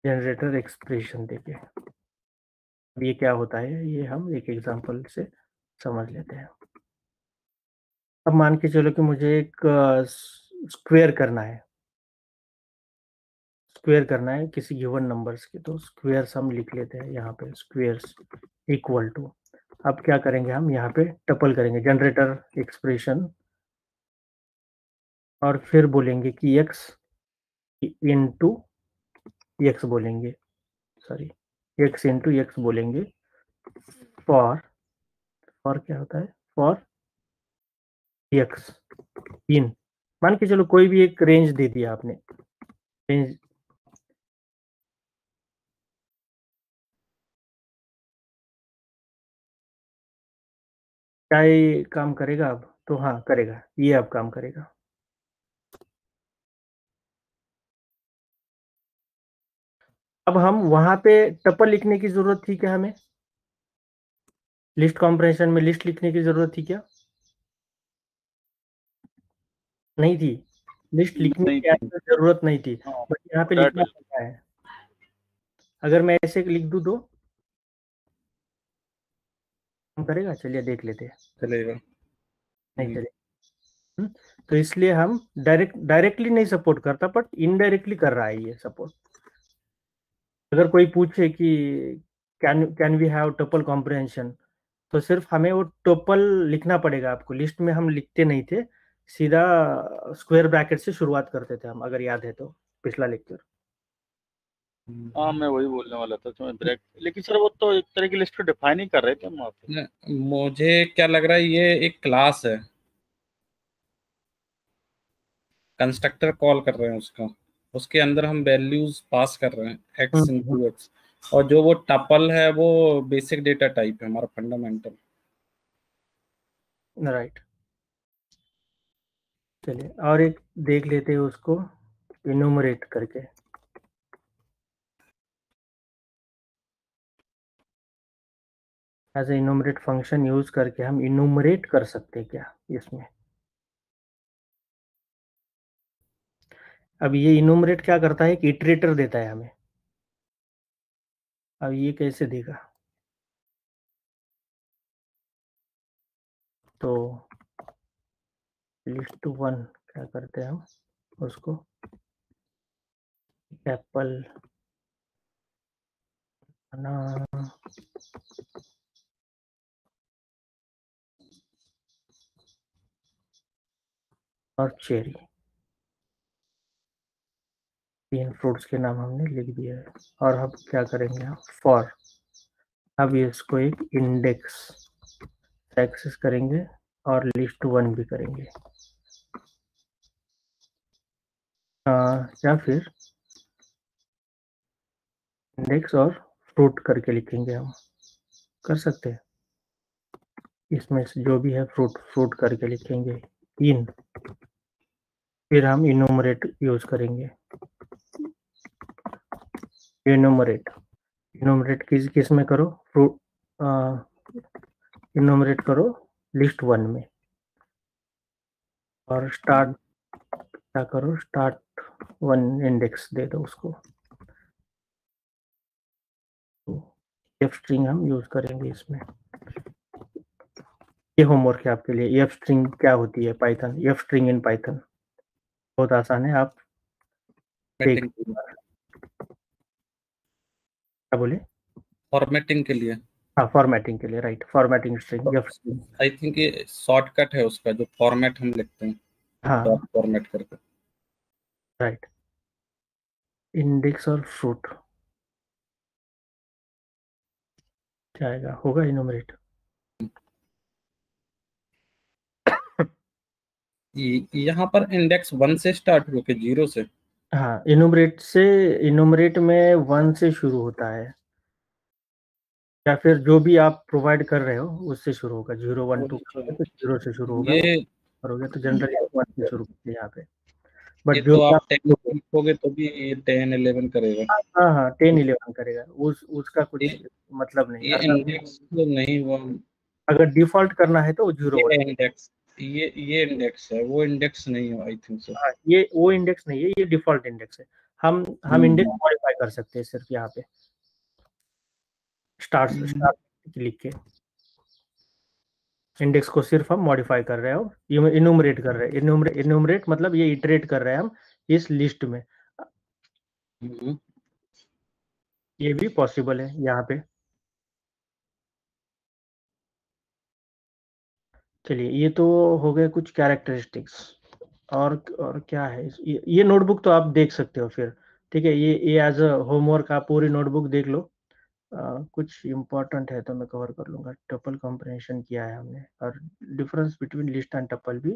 जनरेटर एक्सप्रेशन देखिए ये क्या होता है, ये हम एक एग्जांपल से समझ लेते हैं। अब मान के चलो कि मुझे एक स्क्वायर करना है, किसी गिवन नंबर्स के। तो स्क्वायर्स हम लिख लेते हैं यहाँ पे, स्क्वायर्स इक्वल टू। अब क्या करेंगे हम यहाँ पे टपल करेंगे जनरेटर एक्सप्रेशन, और फिर बोलेंगे कि x इंटू एक्स बोलेंगे, सॉरी x इंटू एक्स बोलेंगे फॉर क्या होता है, फॉर x इन, मान के चलो कोई भी एक रेंज दे दिया आपने। रेंज क्या ये काम करेगा अब? तो हाँ करेगा, ये अब काम करेगा। अब हम वहां पे टपल लिखने की जरूरत थी क्या हमें? लिस्ट कॉम्प्रेशन में लिस्ट लिखने की जरूरत थी क्या? नहीं थी, लिस्ट लिखने की जरूरत नहीं थी, बट यहाँ पे लिखना पड़ता है। अगर मैं ऐसे लिख दूं तो काम करेगा? चलिए देख लेते हैं। चलेगा नहीं चलेगा। तो इसलिए हम डायरेक्टली नहीं सपोर्ट करता, बट इनडायरेक्टली कर रहा है ये सपोर्ट। अगर कोई पूछे कि can we have tuple comprehension, तो सिर्फ हमें वो टपल लिखना पड़ेगा आपको। लिस्ट में हम लिखते नहीं थे, सीधा स्क्वायर ब्रैकेट से शुरुआत करते थे हम, अगर याद है तो पिछला लेक्चर। हाँ, मैं वही बोलने वाला था तो डायरेक्ट, लेकिन सर वो तो एक तरह की लिस्ट को डिफाइन ही कर रहे थे हम वहाँ पे। मुझे क्या लग रहा है ये एक क्लास है, कंस्ट्रक्टर कॉल कर रहे हैं उसका, उसके अंदर हम वैल्यूज पास कर रहे हैं x इंटू एक्स, और जो वो टपल है वो बेसिक डेटा टाइप है हमारा, फंडामेंटल। राइट। चलिए और एक देख लेते हैं उसको इनुमरेट करके। As a enumerate function use करके हम इनुमरेट कर सकते हैं क्या इसमें? अब ये इनुमरेट क्या करता है कि इटरेटर देता है हमें। अब ये कैसे देगा? तो लिस्ट टू वन क्या करते हैं हम उसको एप्पल और चेरी, 3 फ्रूट्स के नाम हमने लिख दिया है। और अब क्या करेंगे हम फॉर, अब इसको एक इंडेक्स एक्सेस करेंगे और लिस्ट वन भी करेंगे। या फिर इंडेक्स और फ्रूट करके लिखेंगे हम, कर सकते हैं। इसमें से जो भी है फ्रूट करके लिखेंगे 3। फिर हम इनुमरेट यूज करेंगे। इनुमरेट किस में करो? फ्रूट इनुमरेट करो लिस्ट वन में, और स्टार्ट क्या करो? स्टार्ट वन इंडेक्स दे दो उसको। एफ स्ट्रिंग हम यूज करेंगे इसमें। ये होमवर्क है आपके लिए। एफ स्ट्रिंग क्या होती है Python, F string in Python बहुत आसान है, आप देख। क्या बोले? फॉर्मेटिंग के लिए। हाँ फॉर्मेटिंग के लिए, right. Formatting string, F string. I think ये शॉर्टकट है उसका, जो फॉर्मेट हम लिखते हैं। हाँ डॉट फॉर्मेट करके, राइट। इंडेक्स और फ्रूट क्या आएगा? होगा इनुमरेट। यहाँ पर इंडेक्स 1 से स्टार्ट होके 0 से। हाँ इनुमरेट में 1 से शुरू होता है, या फिर जो भी आप प्रोवाइड कर रहे हो उससे शुरू होगा। 0 1 2 तो 0 से शुरू होगा, ये और हो गया तो जनरली 1 से शुरू करते हैं यहाँ पे। बट ये जो तो भी आप आप 10 लिखोगे तो भी ये 10 11 करेगा। हाँ 10 11 करेगा, उसका कुछ मतलब नहीं। ये इंडेक्स तो नहीं, वो अगर डिफॉल्ट करना है तो 0 1। इंडेक्स, ये इंडेक्स है, वो इंडेक्स नहीं है आई थिंक सो। हाँ ये वो इंडेक्स नहीं है, ये डिफॉल्ट इंडेक्स है। हम इंडेक्स मॉडिफाई कर सकते हैं सिर्फ यहाँ पे स्टार्ट लिख के। इंडेक्स को सिर्फ हम मॉडिफाई कर रहे हो, इनुमरेट कर रहे हैं। इनुमरेट मतलब ये इटरेट कर रहे हैं हम इस लिस्ट में। ये भी पॉसिबल है यहाँ पे। चलिए ये तो हो गए कुछ कैरेक्टरिस्टिक्स। और क्या है? ये नोटबुक तो आप देख सकते हो फिर, ठीक है। ये एज अ होमवर्क आप पूरी नोटबुक देख लो। कुछ इम्पोर्टेंट है तो मैं कवर कर लूंगा। टपल कंप्रेंशन किया है हमने, और difference between list and tuple भी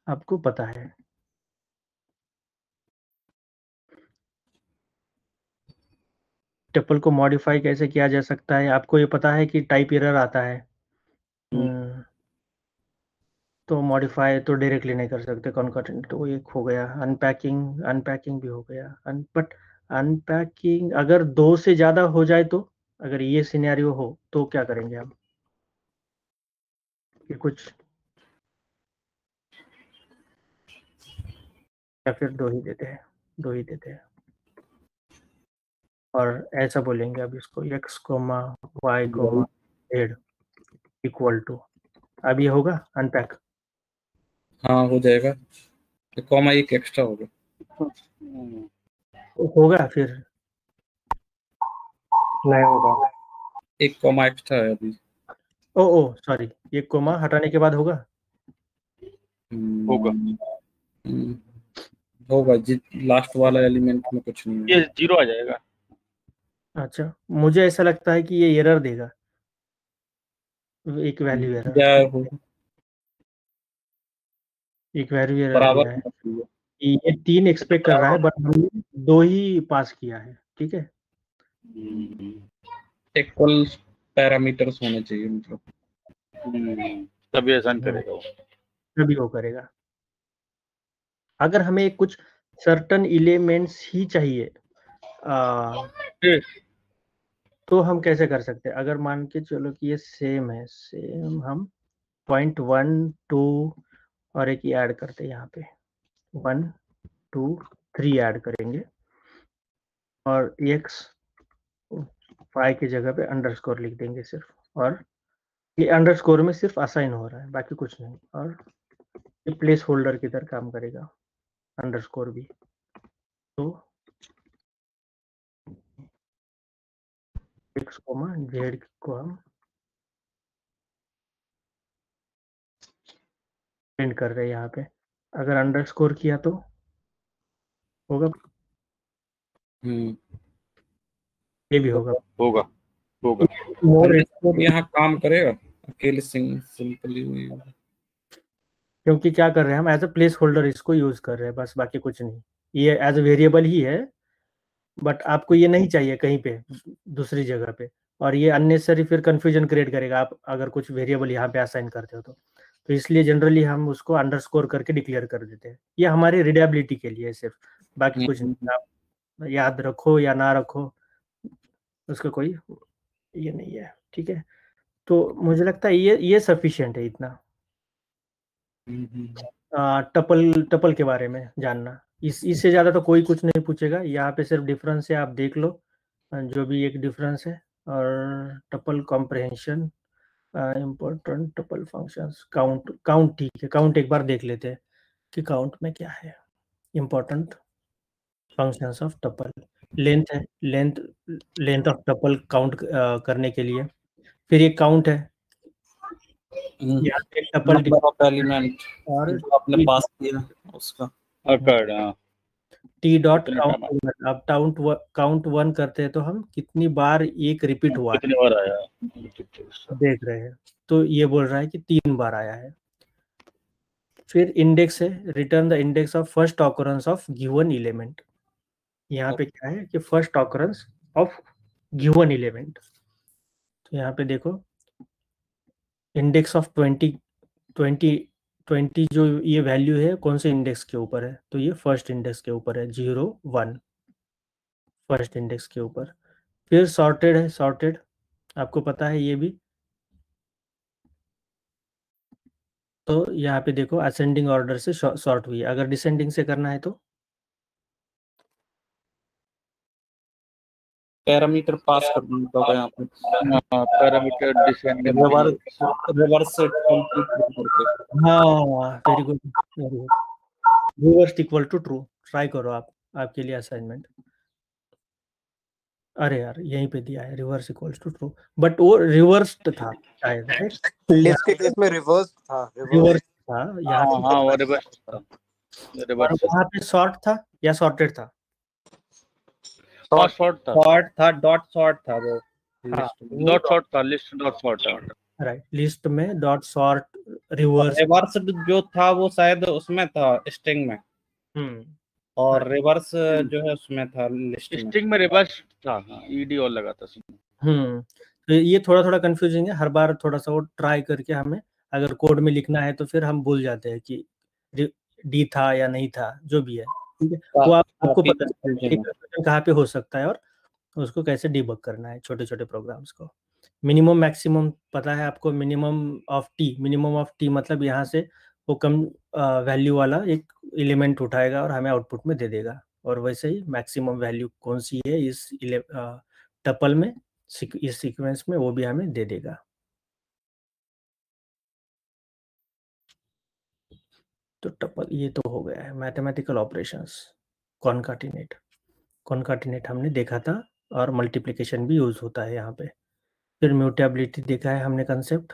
आपको पता है। टपल को मॉडिफाई कैसे किया जा सकता है? आपको ये पता है कि टाइप एरर आता है। तो मॉडिफाई तो डायरेक्टली नहीं कर सकते कॉन्करेंट, तो एक हो गया। अनपैकिंग भी हो गया। बट अनपैकिंग अगर 2 से ज़्यादा हो जाए तो, अगर ये सिनेरियो हो तो क्या करेंगे हम? कि कुछ या फिर 2 ही देते हैं और ऐसा बोलेंगे अब इसको x, y, z equal to. अब ये होगा अनपैक? हाँ हो जाएगा, तो कॉमा एक एक्स्ट्रा होगा। होगा फिर नहीं होगा। एक कॉमा एक्स्ट्रा है अभी। ओ सॉरी, ये कोमा हटाने के बाद होगा। होगा। होगा जी, लास्ट वाला एलिमेंट में कुछ नहीं है। ये 0 आ जाएगा। अच्छा, मुझे ऐसा लगता है कि ये एरर देगा, एक वैल्यू एरर। क्या होगा? एक वैल्यू एरर बराबर दिया है। होना चाहिए। ये 3 एक्सपेक्ट कर रहा है, बट हमने 2 ही पास किया है, ठीक है। इक्वल पैरामीटर्स होने चाहिए मतलब, तभी असाइन करेगा वो। तभी वो करेगा। अगर हमें कुछ सर्टन एलिमेंट्स ही चाहिए तो हम कैसे कर सकते हैं? अगर मान के चलो कि ये सेम है, सेम हम 0.1 2 और एक ही ऐड करते हैं, यहाँ पे 1 2 3 ऐड करेंगे और x y की जगह पे अंडरस्कोर लिख देंगे सिर्फ, और ये अंडरस्कोर में सिर्फ असाइन हो रहा है, बाकी कुछ नहीं, और ये प्लेस होल्डर की तरह काम करेगा अंडरस्कोर भी। तो x, z को हम प्रिंट कर रहे हैं यहाँ पे। अगर अंडरस्कोर किया तो होगा, ये भी होगा। होगा मोर यहाँ काम करेगा अकेले सिंपली, क्योंकि क्या कर रहे हैं हम, एज अ प्लेस होल्डर इसको यूज कर रहे हैं बस, बाकी कुछ नहीं। ये एज अ वेरिएबल ही है, बट आपको ये नहीं चाहिए कहीं पे दूसरी जगह पे, और ये अननेसेसरी फिर कंफ्यूजन क्रिएट करेगा आप अगर कुछ वेरिएबल यहाँ पे असाइन करते हो तो इसलिए जनरली हम उसको अंडरस्कोर करके डिक्लेयर कर देते हैं। ये हमारी रीडेबिलिटी के लिए सिर्फ, बाकी कुछ नहीं। आप याद रखो या ना रखो उसका कोई ये नहीं है, ठीक है। तो मुझे लगता है ये सफिशिएंट है इतना टपल के बारे में जानना। इससे ज़्यादा तो कोई कुछ नहीं पूछेगा, यहाँ पे सिर्फ डिफरेंस है, आप देख लो जो भी एक डिफरेंस है। और tuple comprehension, important tuple functions, count ठीक है, काउंट एक बार देख लेते हैं कि काउंट में क्या है। Important functions of tuple, length है, लेंथ ऑफ टपल काउंट करने के लिए। फिर एक काउंट है, यहाँ पे टपल नंबर ऑफ एलिमेंट और जो आपने पास किया उसका अकड़। T dot count. अब काउंट 1 करते हैं तो हम कितनी बार एक रिपीट हुआ कितनी बार आया देख रहे हैं, तो ये बोल रहा है कि 3 बार आया है। फिर इंडेक्स है, return the index of first occurrence of given element. यहाँ पे क्या है कि first occurrence of given element. तो यहाँ पे देखो इंडेक्स ऑफ 20 जो ये वैल्यू है कौन से इंडेक्स के ऊपर है, तो ये फर्स्ट इंडेक्स के ऊपर है, 0 1 फर्स्ट इंडेक्स के ऊपर। फिर सॉर्टेड है, सॉर्टेड आपको पता है ये भी। तो यहाँ पे देखो असेंडिंग ऑर्डर से सॉर्ट हुई है, अगर डिसेंडिंग से करना है तो पैरामीटर पास कर दूंगा होगा यहाँ पे, पैरामीटर डिसेंडिंग रिवर्स करके। हाँ very good, very good. Reverse equal to true try करो आप, आपके लिए असाइनमेंट। अरे यार यहीं पे दिया है reverse equals to true, but वो रिवर्स्ड था शायद, राइट? लिस्ट के केस में रिवर्स था, रिवर्स था यहाँ पे। हाँ वो रिवर्स था, और रिवर्स वहाँ पे सॉर्ट था या सॉर्टेड था? शॉर्ट था, सॉर्ट था, डॉट सॉर्ट था वो। हाँ डॉट शॉर्ट था, लिस्ट डॉट शॉर्ट था, राइट। लिस्ट में डॉट सॉर्ट रिवर्स, रिवर्स जो था वो शायद उसमें था स्ट्रिंग में, और रिवर्स जो है उसमें था लिस्ट में। स्ट्रिंग में रिवर्स था, हाँ ईडी और लगा था उसमें। तो ये थोड़ा थोड़ा कंफ्यूजिंग है, हर बार थोड़ा सा वो ट्राई करके हमें अगर कोड में लिखना है तो फिर हम भूल जाते हैं कि डी था या नहीं था, जो भी है, ठीक है। वो आपको पता है कहाँ पे हो सकता है और उसको कैसे डिबग करना है छोटे छोटे प्रोग्राम्स को। मिनिमम मैक्सिमम पता है आपको, मिनिमम ऑफ टी मतलब यहाँ से वो कम वैल्यू वाला एक एलिमेंट उठाएगा और हमें आउटपुट में दे देगा, और वैसे ही मैक्सिमम वैल्यू कौन सी है इस टपल में, इस सीक्वेंस में, वो भी हमें दे देगा। तो टपल ये तो हो गया है। मैथमेटिकल ऑपरेशंस, कॉनकाटिनेट हमने देखा था, और मल्टीप्लिकेशन भी यूज होता है यहाँ पे। फिर म्यूटेबिलिटी देखा है हमने कंसेप्ट,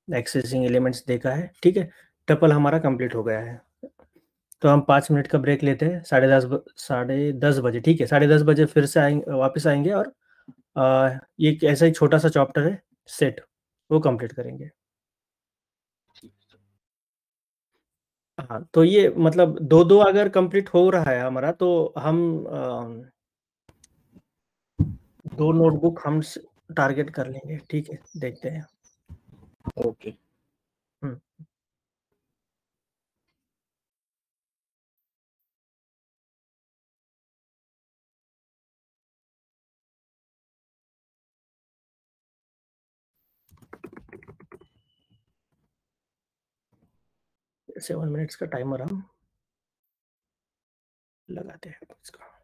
एक्सेसिंग एलिमेंट्स देखा है, ठीक है। टपल हमारा कंप्लीट हो गया है। तो हम 5 मिनट का ब्रेक लेते हैं, 10:30 बजे, ठीक है। 10:30 बजे फिर से वापस आएंगे, और ये ऐसा ही छोटा सा चैप्टर है सेट, वो कंप्लीट करेंगे। हाँ, तो ये मतलब दो दो अगर कंप्लीट हो रहा है हमारा, तो हम दो नोटबुक हम टारगेट कर लेंगे। ठीक है, देखते हैं। ओके। 7 मिनट्स का टाइमर हम लगाते हैं इसका।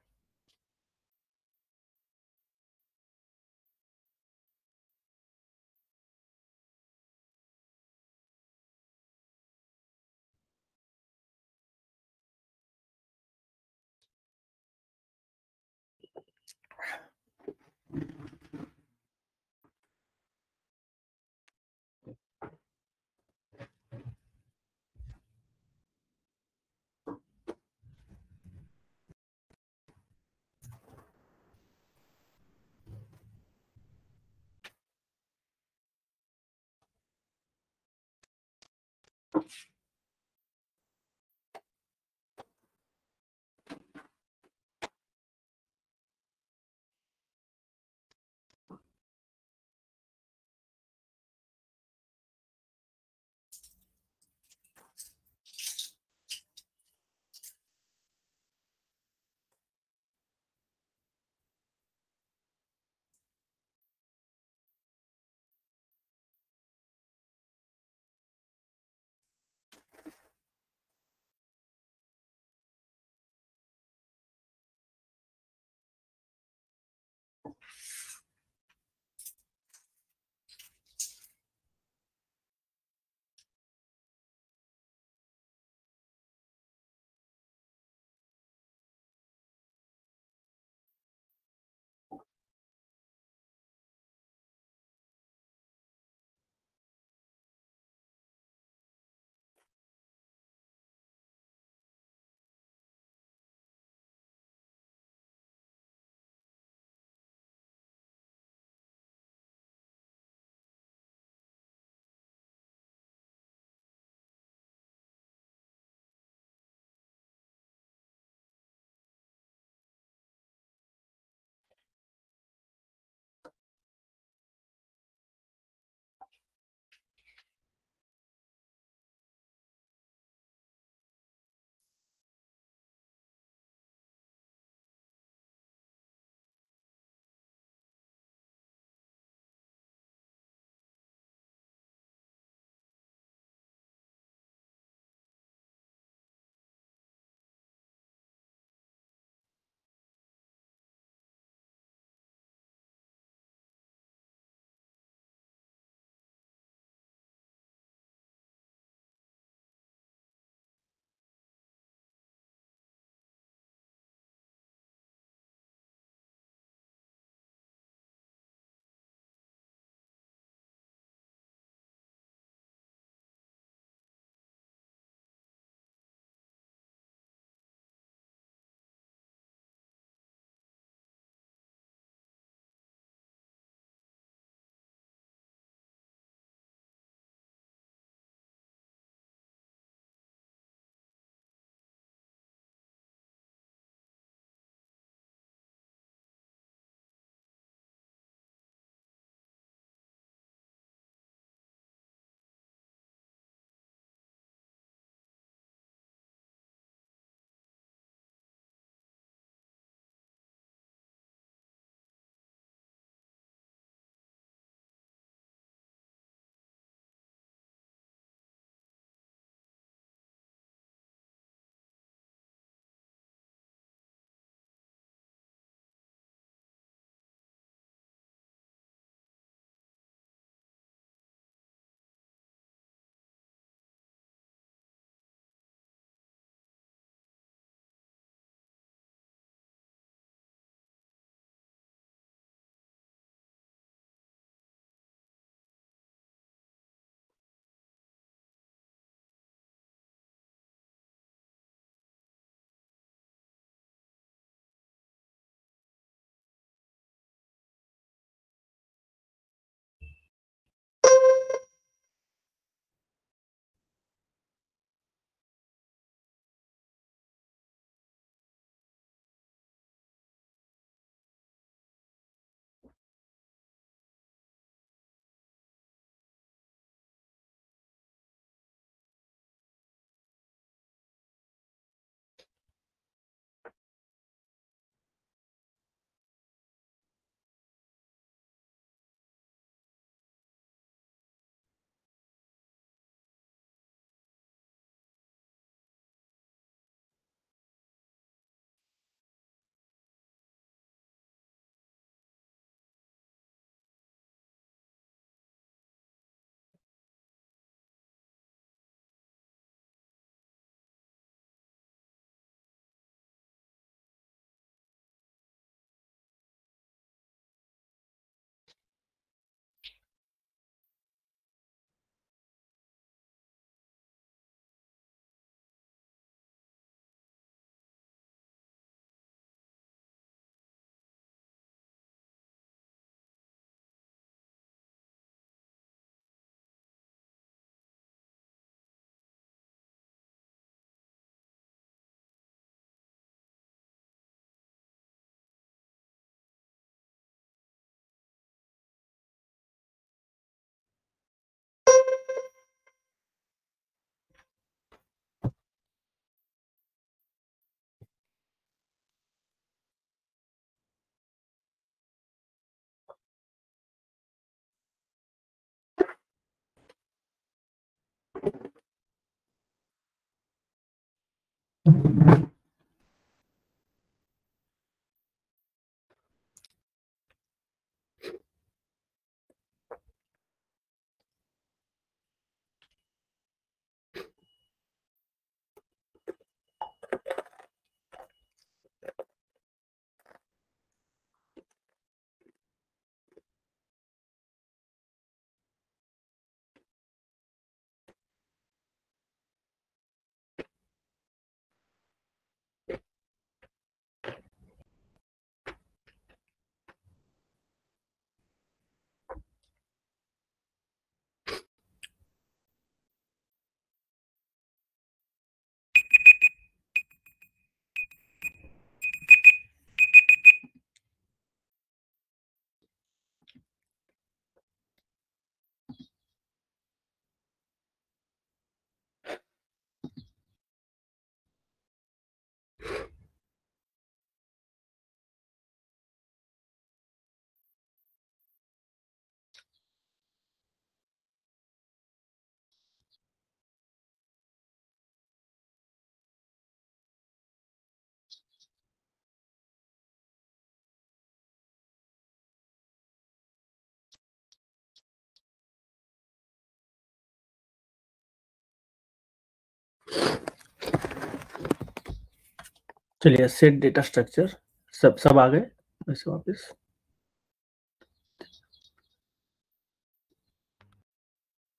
चलिए, सेट डेटा स्ट्रक्चर सब आ गए वैसे वापस।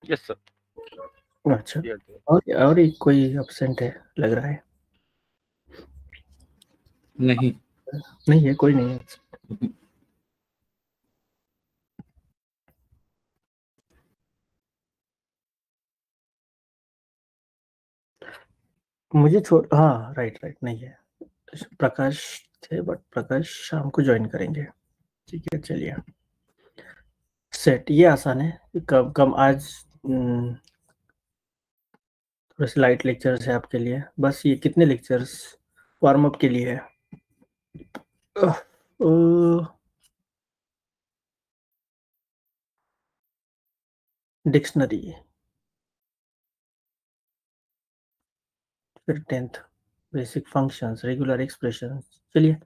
Yes sir. अच्छा, और एक कोई एब्सेंट है लग रहा है? नहीं नहीं है, कोई नहीं है। मुझे हाँ, राइट नहीं है। प्रकाश थे, बट प्रकाश शाम को ज्वाइन करेंगे। ठीक है, चलिए। सेट ये आसान है। कम आज थोड़े से लाइट लेक्चर्स है आपके लिए। बस ये कितने लेक्चर्स वार्म अप के लिए है? डिक्शनरी, फिर 10th basic functions, regular expression. चलिए,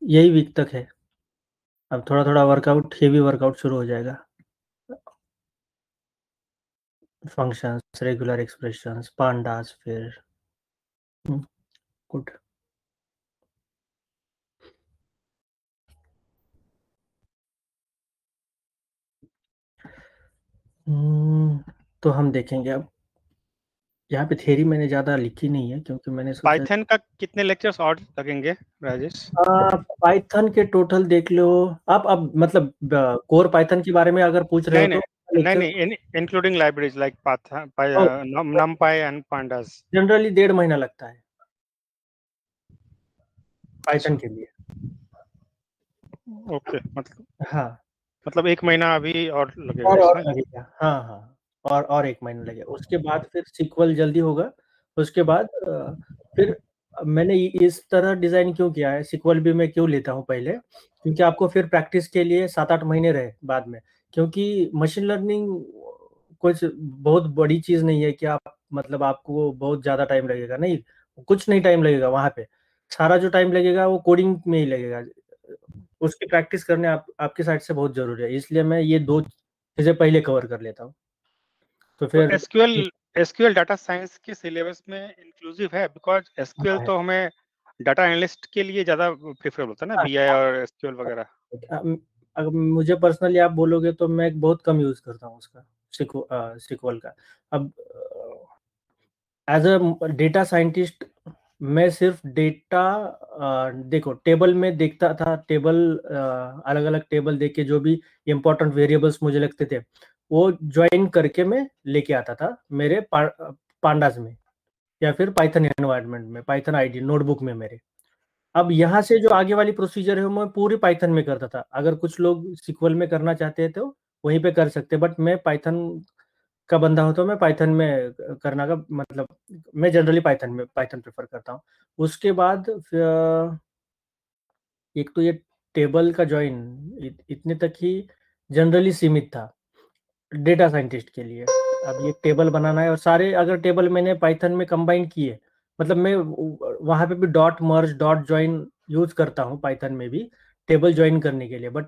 यही वीक तक है। अब थोड़ा थोड़ा वर्कआउट, हेवी वर्कआउट शुरू हो जाएगा। फंक्शंस, रेगुलर एक्सप्रेशंस, पांडास, फिर गुड। तो हम देखेंगे अब। यहाँ पे थ्योरी मैंने ज़्यादा लिखी नहीं है, क्योंकि मैंने सोचा पाइथन का कितने लेक्चर्स और लगेंगे राजेश? पाइथन के टोटल देख लो आप। अब मतलब कोर पाइथन के बारे में अगर पूछ रहे हो तो नहीं, including libraries like numpy and pandas। Generally 1.5 महीना लगता है पाइथन के लिए। ओके, हाँ, मतलब 1 महीना अभी और लगेगा और इसमें। लगेगा। हाँ, और 1 महीना लगेगा। उसके बाद फिर सीक्वल जल्दी होगा। उसके बाद फिर मैंने इस तरह डिजाइन क्यों किया है, सीक्वल भी मैं क्यों लेता हूँ पहले, क्योंकि आपको फिर प्रैक्टिस के लिए 7-8 महीने रहे बाद में। क्योंकि मशीन लर्निंग कुछ बहुत बड़ी चीज नहीं है कि आप मतलब आपको बहुत ज्यादा टाइम लगेगा। नहीं, कुछ नहीं टाइम लगेगा वहां पे। सारा जो टाइम लगेगा वो कोडिंग में ही लगेगा। उसकी प्रैक्टिस करने आपकी साइड से बहुत जरूरी है। इसलिए मैं ये 2 चीजें पहले कवर कर लेता हूँ। तो फिर एसक्यूएल डाटा साइंस के सिलेबस में इंक्लूसिव है? बिकॉज एसक्यूएल तो हमें डाटा एनालिस्ट के लिए ज्यादा प्रेफरेबल होता है ना, बीआई और एसक्यूएल वगैरह। अगर मुझे पर्सनली आप बोलोगे तो मैं बहुत कम यूज करता हूँ उसका, सिक्वल का। अब एज अ डेटा साइंटिस्ट मैं सिर्फ डेटा देखो, टेबल में देखता था। टेबल अलग अलग टेबल देख के जो भी इंपॉर्टेंट वेरिएबल्स मुझे लगते थे वो ज्वाइन करके मैं लेके आता था मेरे पांडास में, या फिर पाइथन एनवायरनमेंट में, पाइथन आईडी नोटबुक में मेरे। अब यहाँ से जो आगे वाली प्रोसीजर है वो मैं पूरी पाइथन में करता था। अगर कुछ लोग सिक्वल में करना चाहते हैं तो वहीं पे कर सकते, बट मैं पाइथन का बंदा हूं तो मैं पाइथन में करना का मतलब मैं जनरली पाइथन प्रेफर करता हूँ। उसके बाद एक तो ये टेबल का ज्वाइन इतने तक ही जनरली सीमित था डेटा साइंटिस्ट के लिए। अब ये टेबल बनाना है, और सारे अगर टेबल मैंने पाइथन में कंबाइन किए मतलब मैं वहाँ पे भी डॉट मर्ज डॉट ज्वाइन यूज करता हूँ पाइथन में भी टेबल ज्वाइन करने के लिए, बट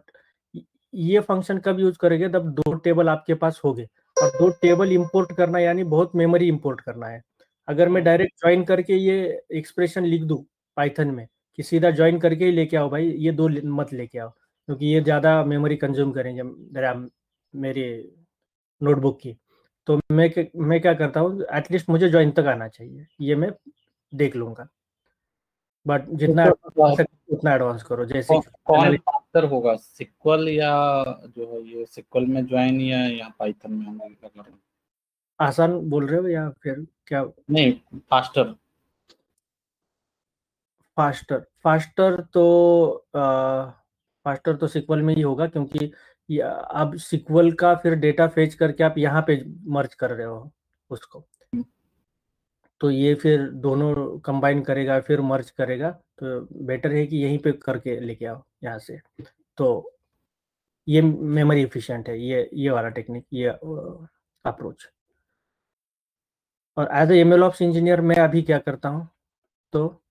ये फंक्शन कब यूज करेंगे जब 2 टेबल आपके पास हो गए, और 2 टेबल इंपोर्ट करना यानी बहुत मेमोरी इंपोर्ट करना है। अगर मैं डायरेक्ट ज्वाइन करके ये एक्सप्रेशन लिख दूं पाइथन में कि सीधा ज्वाइन करके ही लेके आओ भाई, ये 2 मत लेके आओ, क्योंकि ये ज़्यादा मेमोरी कंज्यूम करेंगे मेरे नोटबुक की। तो मैं क्या करता हूँ, एटलीस्ट मुझे ज्वाइन तक आना चाहिए, ये मैं देख लूंगा, बट जितना उतना एडवांस करो। जैसे कौन फास्टर होगा, सिक्वल या जो है ये सिक्वल में ज्वाइन या पाइथन में हम करना? आसान बोल रहे हो या फिर क्या? नहीं, फास्टर तो सिक्वल में ही होगा, क्योंकि अब सिक्वल का फिर डेटा फेच करके आप यहाँ पे मर्ज कर रहे हो उसको, तो ये फिर दोनों कंबाइन करेगा फिर मर्ज करेगा, तो बेटर है कि यहीं पे करके लेके आओ यहाँ से। तो ये मेमोरी एफिशिएंट है, ये वाला टेक्निक, ये अप्रोच। और एज ए MLOps इंजीनियर मैं अभी क्या करता हूँ, तो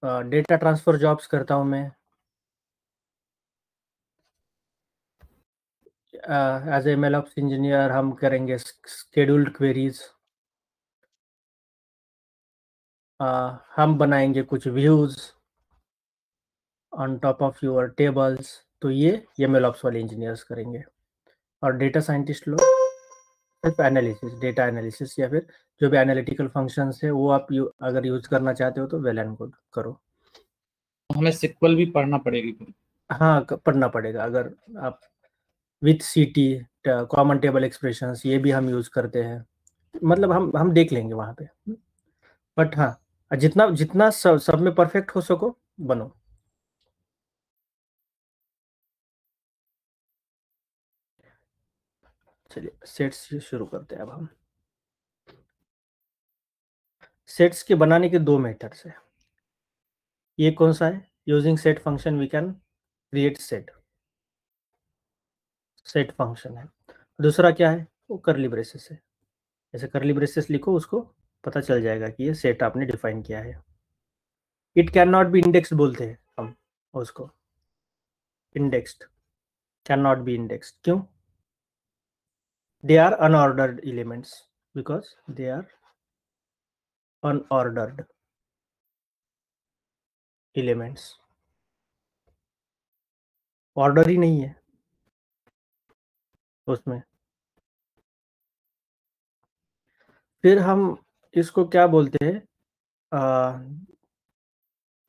डेटा ट्रांसफर जॉब्स करता हूँ मैं। एज ए MLOps इंजीनियर हम करेंगे स्केड्यूल्ड क्वेरीज, हम बनाएंगे कुछ views on top of your tables, तो ये MLOps वाले इंजीनियर्स करेंगे। और डेटा साइंटिस्ट लोग सिर्फ एनालिसिस, डेटा एनालिसिस या फिर जो भी एनालिटिकल फंक्शंस है वो आप अगर यूज करना चाहते हो तो वेल एंड गुड करो। हमें सिक्वल भी पढ़ना पड़ेगी? हाँ, पढ़ना पड़ेगा। अगर आप with CT common table expressions ये भी हम यूज करते हैं, मतलब हम देख लेंगे वहाँ पे, बट हाँ जितना जितना सब में परफेक्ट हो सको बनो। चलिए सेट्स शुरू करते हैं। अब हम सेट्स के बनाने के 2 मेथड्स है। ये कौन सा है? Using set function we can create set function है। दूसरा क्या है? वो करली ब्रेसेस है। ऐसे करली ब्रेसेस लिखो, उसको पता चल जाएगा कि ये सेट आपने डिफाइन किया है। It can not be indexed बोलते हैं हम उसको, indexed, can not be indexed. क्यों? They are unordered elements, because they are unordered elements, order ही नहीं है उसमें। फिर हम इसको क्या बोलते हैं?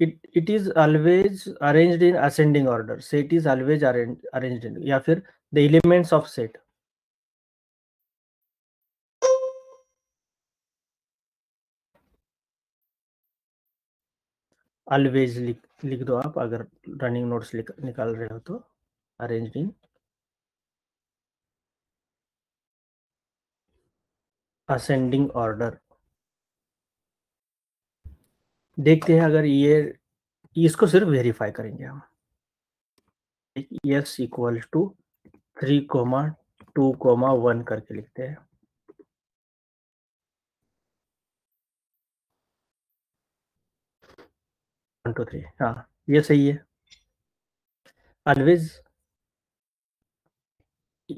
it is always arranged in ascending order. Set is always arranged in, या फिर the elements of set। always लिख दो आप, अगर रनिंग नोट्स निकाल रहे हो तो arranged in ascending order। देखते हैं अगर ये इसको सिर्फ वेरीफाई करेंगे हम। yes इक्वल टू 3,2,1 करके लिखते हैं। वन टू थ्री, हाँ ये सही है ऑलवेज।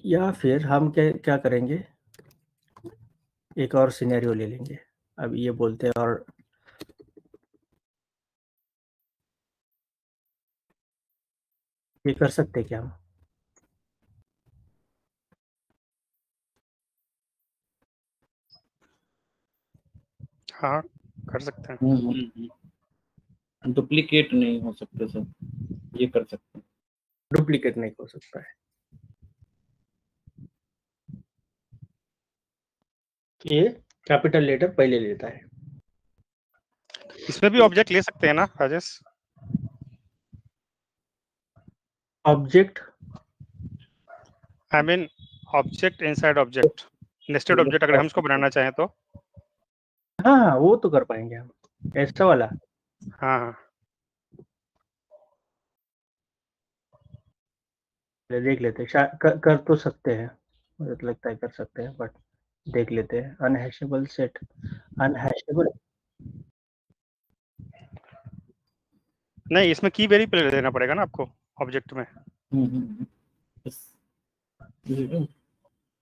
या फिर हम क्या करेंगे, एक और सिनेरियो ले लेंगे। अब ये बोलते हैं, और ये कर सकते हैं क्या हम? हाँ कर सकते हैं। डुप्लीकेट नहीं हो सकते सर, ये कर सकते हैं। डुप्लीकेट नहीं हो सकता है, ये कैपिटल लेटर पहले लेता है। इसमें भी ऑब्जेक्ट ले सकते हैं ना Rajesh? Object, I mean object inside object, nested object अगर हम इसको बनाना चाहें तो। हाँ वो तो कर पाएंगे हम, ऐसा वाला। हाँ देख लेते हैं, कर तो सकते हैं, मुझे तो लगता है कर सकते हैं, बट देख लेते हैं। अनहैशेबल सेट, अनहैशेबल नहीं, इसमें की वेरी पहले देना पड़ेगा ना आपको ऑब्जेक्ट में।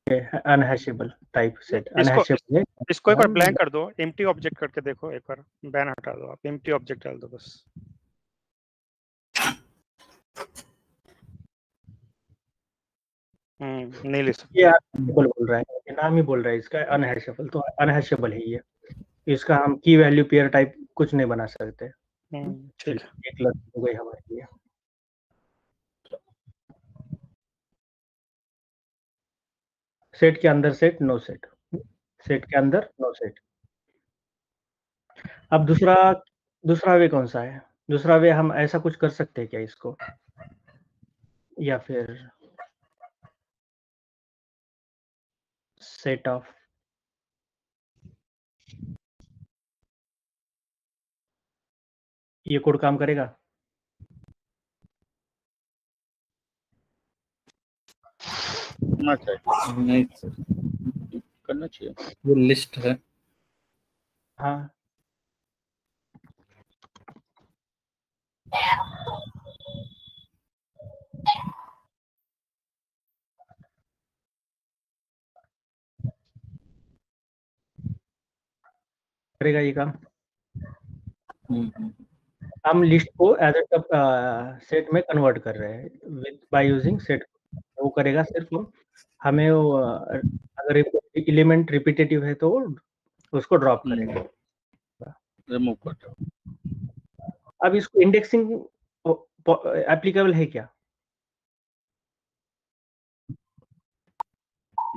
अनहैशेबल टाइप सेट, अनहैशेबल है। इसको एक बार ब्लैंक कर दो, एम्प्टी ऑब्जेक्ट करके देखो, एक बार बैन हटा दो, आप एम्प्टी ऑब्जेक्ट डाल दो बस। नहीं ले सकते। ये अनहैशेबल बोल रहा है, ये नाम ही बोल रहा है इसका अनहैशेबल, तो अनहैशेबल है ये। इसका हम की वैल्यू पेयर टाइप कुछ नहीं बना सकते। ठीक है, एक लत हो गई हमारे लिए। सेट के अंदर सेट, नो सेट, सेट के अंदर नो सेट। अब दूसरा वे कौन सा है? दूसरा वे हम ऐसा कुछ कर सकते हैं क्या इसको, या फिर सेट ऑफ ये कोड काम करेगा? करना चाहिए, नहीं करना चाहिए। वो लिस्ट है। हाँ, करेगा ये काम। हम लिस्ट को एज अ सेट में कन्वर्ट कर रहे हैं विद बाय यूजिंग सेट। वो करेगा सिर्फ हमें वो अगर एलिमेंट रिपीटेटिव है तो उसको ड्रॉप करेगा, रिमूव कर दो। अब इसको इंडेक्सिंग एप्लीकेबल है क्या?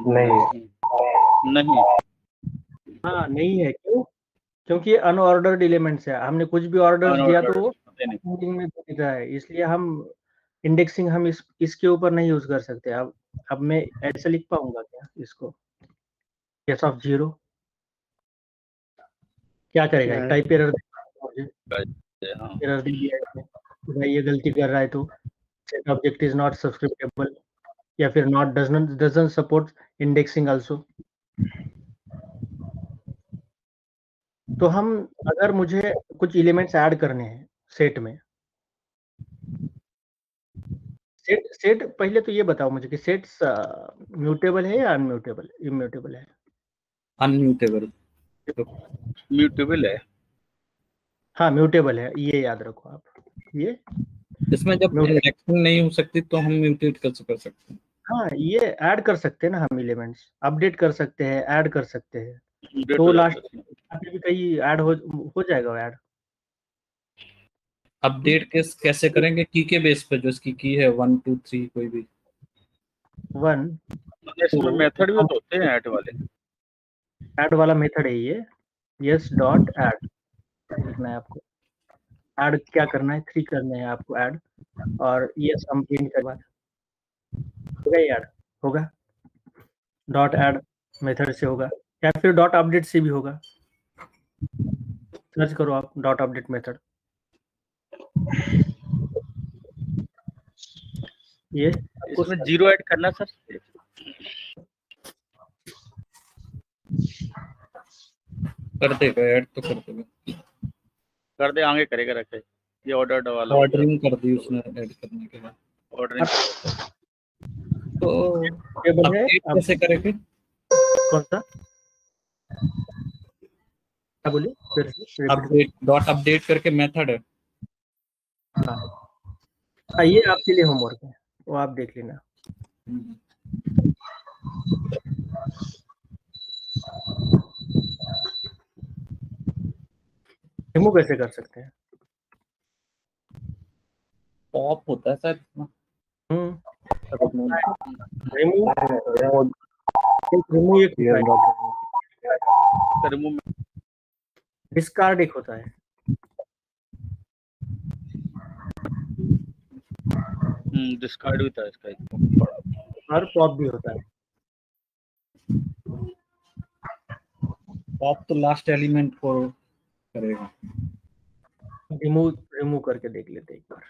नहीं। हाँ, नहीं है। क्यों? क्योंकि ये अनऑर्डर्ड एलिमेंट्स है, हमने कुछ भी ऑर्डर्स दिया तो इंडेक्सिंग में दे देता है, इसलिए हम इंडेक्सिंग हम इसके ऊपर नहीं यूज कर सकते। अब मैं ऐसे लिख पाऊंगा क्या इसको? केस ऑफ 0 क्या करेगा? टाइप एरर मुझे एरर दे दिया है, भाई ये गलती कर रहा है, तो सेट ऑब्जेक्ट इज नॉट सब्सक्रिप्टेबल, या फिर not doesn't support indexing also. तो हम अगर मुझे कुछ एलिमेंट्स ऐड करने हैं सेट में, सेट पहले तो ये बताओ मुझे कि सेट्स म्यूटेबल है या अनम्यूटेबल, इम्यूटेबल है? अनम्यूटेबल। म्यूटेबल है। हाँ, म्यूटेबल है, ये याद रखो आप। ये इसमें जब इंडेक्सिंग नहीं हो सकती तो हम म्यूटेट कर सकते हैं। हाँ, ये ऐड कर सकते हैं ना हम एलिमेंट्स, अपडेट कर सकते हैं, ऐड कर सकते हैं, तो लास्ट में भी कहीं ऐड हो जाएगा ऐड। अपडेट कैसे करेंगे? की के बेस पे, जो इसकी की है 1 2 3 कोई भी 1 इसमें मेथड भी तो होते हैं ऐड वाले। ऐड वाला मेथड है ये, यस डॉट ऐड लिखना है आपको। ऐड क्या करना है? 3 करने हैं आपको ऐड, और यस हम प्रिंट के बाद होगा, ऐड होगा, डॉट ऐड मेथड से होगा, या फिर डॉट अपडेट से भी होगा। सर्च करो आप डॉट अपडेट मेथड। ये इसमें 0 ऐड करना सर, कर देगा ऐड, तो कर देगा, कर दे, आगे करेगा रखे। ये ऑर्डर वाला ऑर्डरिंग कर दी उसने ऐड करने के बाद। ऑर्डरिंग तो अपडेट कैसे करेंगे? कौन सा? क्या बोले? फिर से अपडेट, डॉट अपडेट करके मेथड है। हाँ, ये आपके लिए होमवर्क है, वो आप देख लेना। रिमूव कैसे कर सकते हैं? पॉप होता है सर। रिमूव डिस्कार्ड एक होता है, डिस्कार्ड भी था इसका, और पॉप भी होता है। पॉप तो लास्ट एलिमेंट को करेगा। रिमूव करके देख लेते एक बार,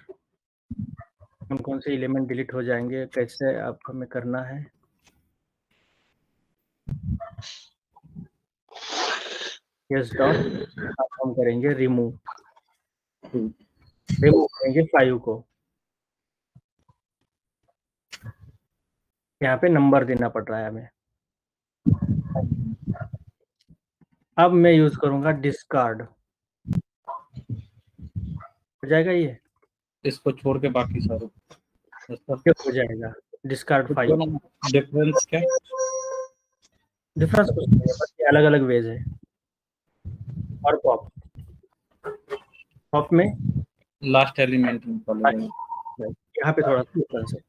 कौन से एलिमेंट डिलीट हो जाएंगे, कैसे आप हमें करना है। यस डॉट हम करेंगे रिमूव। रिमूव करेंगे 5 को। यहाँ पे नंबर देना पड़ रहा है हमें। अब मैं यूज करूंगा डिस्कार्ड, हो जाएगा ये, इसको छोड़ के बाकी सारे क्या हो जाएगा डिस्कार्ड 5। डिफरेंस क्या? डिफरेंस कुछ नहीं है, बस ये अलग अलग वेज है। और पॉप में लास्ट एलिमेंट निकालेंगे। यहाँ पे थोड़ा सा डिफरेंस है।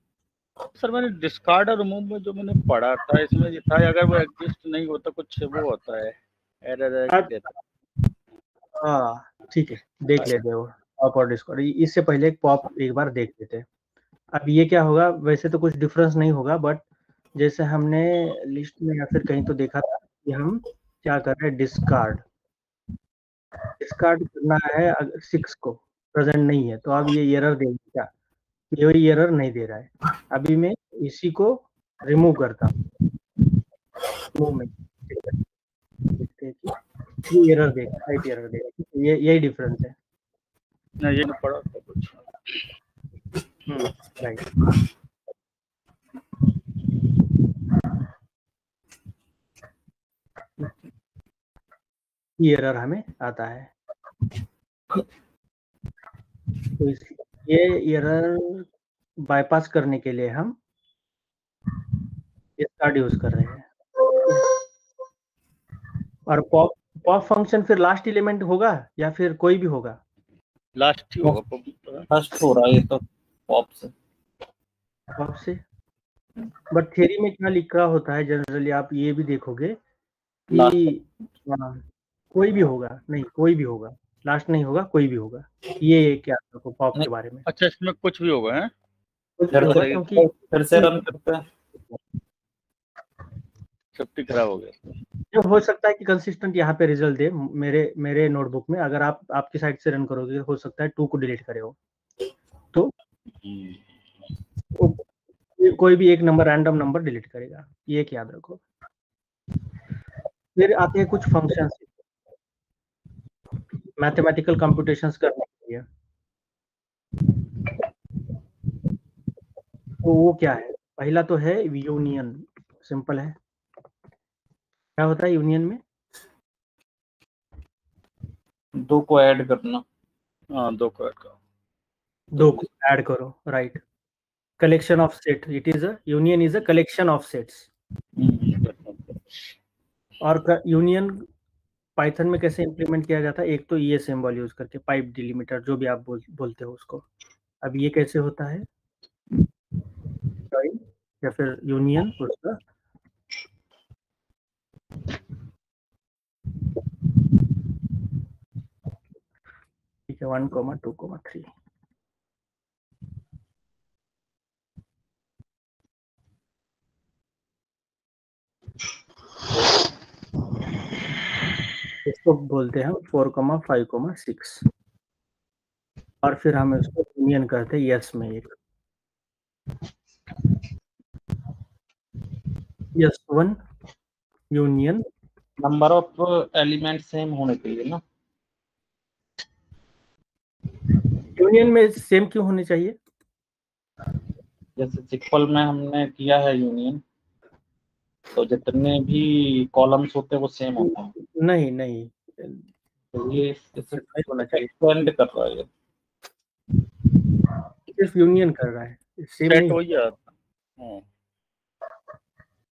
सर मैंने डिस्कार्ड और रिमूव में जो मैंने पढ़ा था इसमें ये था अगर वो एग्जिस्ट नहीं होता कुछ वो होता है एरर देता। हाँ ठीक है, देख लेते हो पॉप और डिस्कार्ड। इससे पहले एक पॉप एक बार देख लेते हैं। अब ये क्या होगा, वैसे तो कुछ डिफरेंस नहीं होगा, बट जैसे हमने लिस्ट में या फिर कहीं तो देखा था कि हम क्या कर रहे हैं, डिस्कार्ड करना है 6 को, प्रेजेंट नहीं है, तो अब ये एरर देगा क्या? ये एरर नहीं दे रहा है। अभी मैं इसी को रिमूव करता हूँ, रिमूव में देखते हैं कि ये एरर देगा, राइट एरर देगा। ये यही डिफरेंस है। नहीं ये नहीं पढ़ा था कुछ। राइट। ये एरर हमें आता है, तो ये एरर बाईपास करने के लिए हम डिस्कार्ड यूज कर रहे हैं। और पॉप फंक्शन फिर लास्ट एलिमेंट होगा या फिर कोई भी होगा? लास्ट ही होगा। फर्स्ट हो रहा है ये तो पॉप से। बट थ्योरी में क्या लिखा होता है जनरली, आप ये भी देखोगे कि कोई भी होगा, नहीं कोई भी होगा, लास्ट नहीं होगा, कोई भी होगा। ये क्या आपको पॉप के बारे में? अच्छा इसमें कुछ भी होगा है? क्योंकि फिर से रन करते हैं, सेफ्टी खराब हो गया। जो हो सकता है कि कंसिस्टेंट यहाँ पे रिजल्ट दे। मेरे नोटबुक में अगर आप आपकी साइड से रन करोगे हो सकता है 2 को डिलीट करे हो, तो कोई भी एक नंबर रैंडम नंबर डिलीट करेगा, ये एक याद रखो। फिर आते हैं कुछ फंक्शंस मैथमेटिकल कंप्यूटेशंस करने के लिए। तो वो क्या है? पहला तो है यूनियन, सिंपल है। क्या होता है यूनियन में? 2 को ऐड करना। हाँ 2 को ऐड करो, 2 को ऐड करो, right. Collection of set, it is a union is a collection of sets. और यूनियन पाइथन में कैसे इंप्लीमेंट किया जाता है? एक तो ये सिंबल यूज करके, पाइप डिलीमीटर जो भी आप बोलते हो उसको। अब ये कैसे होता है, या फिर यूनियन उसका ठीक है 1, 2, 3। इसको बोलते हैं 4, 5, 6। और फिर हम इसको यूनियन करते हैं यस में, एक yes 1 union. Number of element same होने चाहिए ना? यूनियन में सेम क्यों होने चाहिए? जैसे सिक्वल में हमने किया है यूनियन, तो जितने भी कॉलम्स होते हैं वो सेम होते हैं। नहीं तो ये होना चाहिए, एक्सपेंड कर रहा है, सिर्फ यूनियन कर रहा है, सेम नहीं हो गया।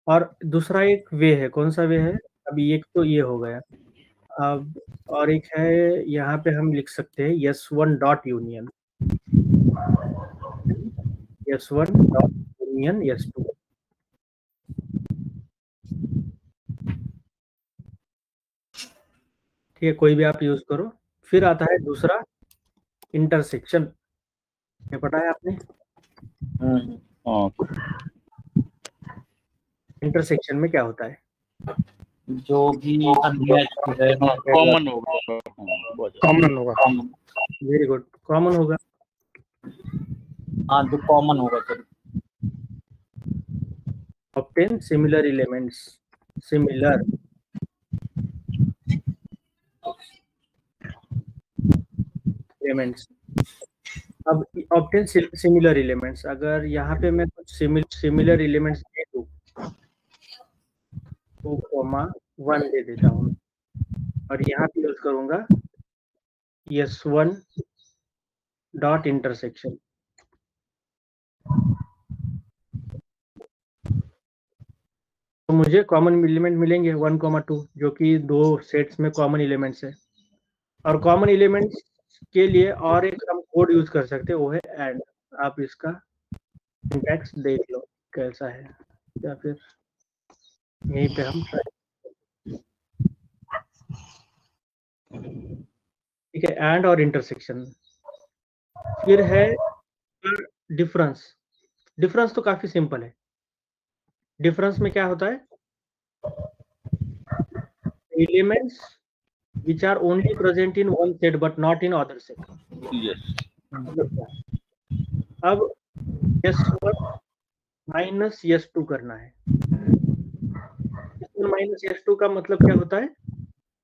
और दूसरा एक वे है, कौन सा वे है? अभी एक तो ये हो गया, अब और एक है यहाँ पे हम लिख सकते हैं yes1 dot union, yes1 dot union yes2। ठीक है, कोई भी आप यूज करो। फिर आता है दूसरा इंटरसेक्शन, क्या पता है आपने? इंटरसेक्शन में क्या होता है? जो भी अनमैच्ड है कॉमन होगा, कॉमन होगा। वेरी गुड, कॉमन होगा। हाँ जो कॉमन होगा sir. Obtain similar elements, similar elements अब ऑब्टेन सिमिलर एलिमेंट्स, अगर यहाँ पे मैं कुछ सिमिलर एलिमेंट्स दे दूँ 2,1 दे देता हूँ और यहाँ पे यूज करूंगा S1 डॉट इंटरसेक्शन। तो मुझे कॉमन एलिमेंट मिलेंगे 1,2 जो कि दो सेट्स में कॉमन एलिमेंट्स है। और कॉमन एलिमेंट्स के लिए और एक हम कोड यूज कर सकते हैं, वो है एंड। आप इसका सिंटैक्स देख लो कैसा है, या फिर यहीं पे हम ठीक है, एंड और इंटरसेक्शन। फिर है डिफरेंस। डिफरेंस तो काफी सिंपल है। डिफरेंस में क्या होता है, elements which are only present in one set but not in other set. Yes. अब S1 माइनस S2 करना है। S1 माइनस S2 का मतलब क्या होता है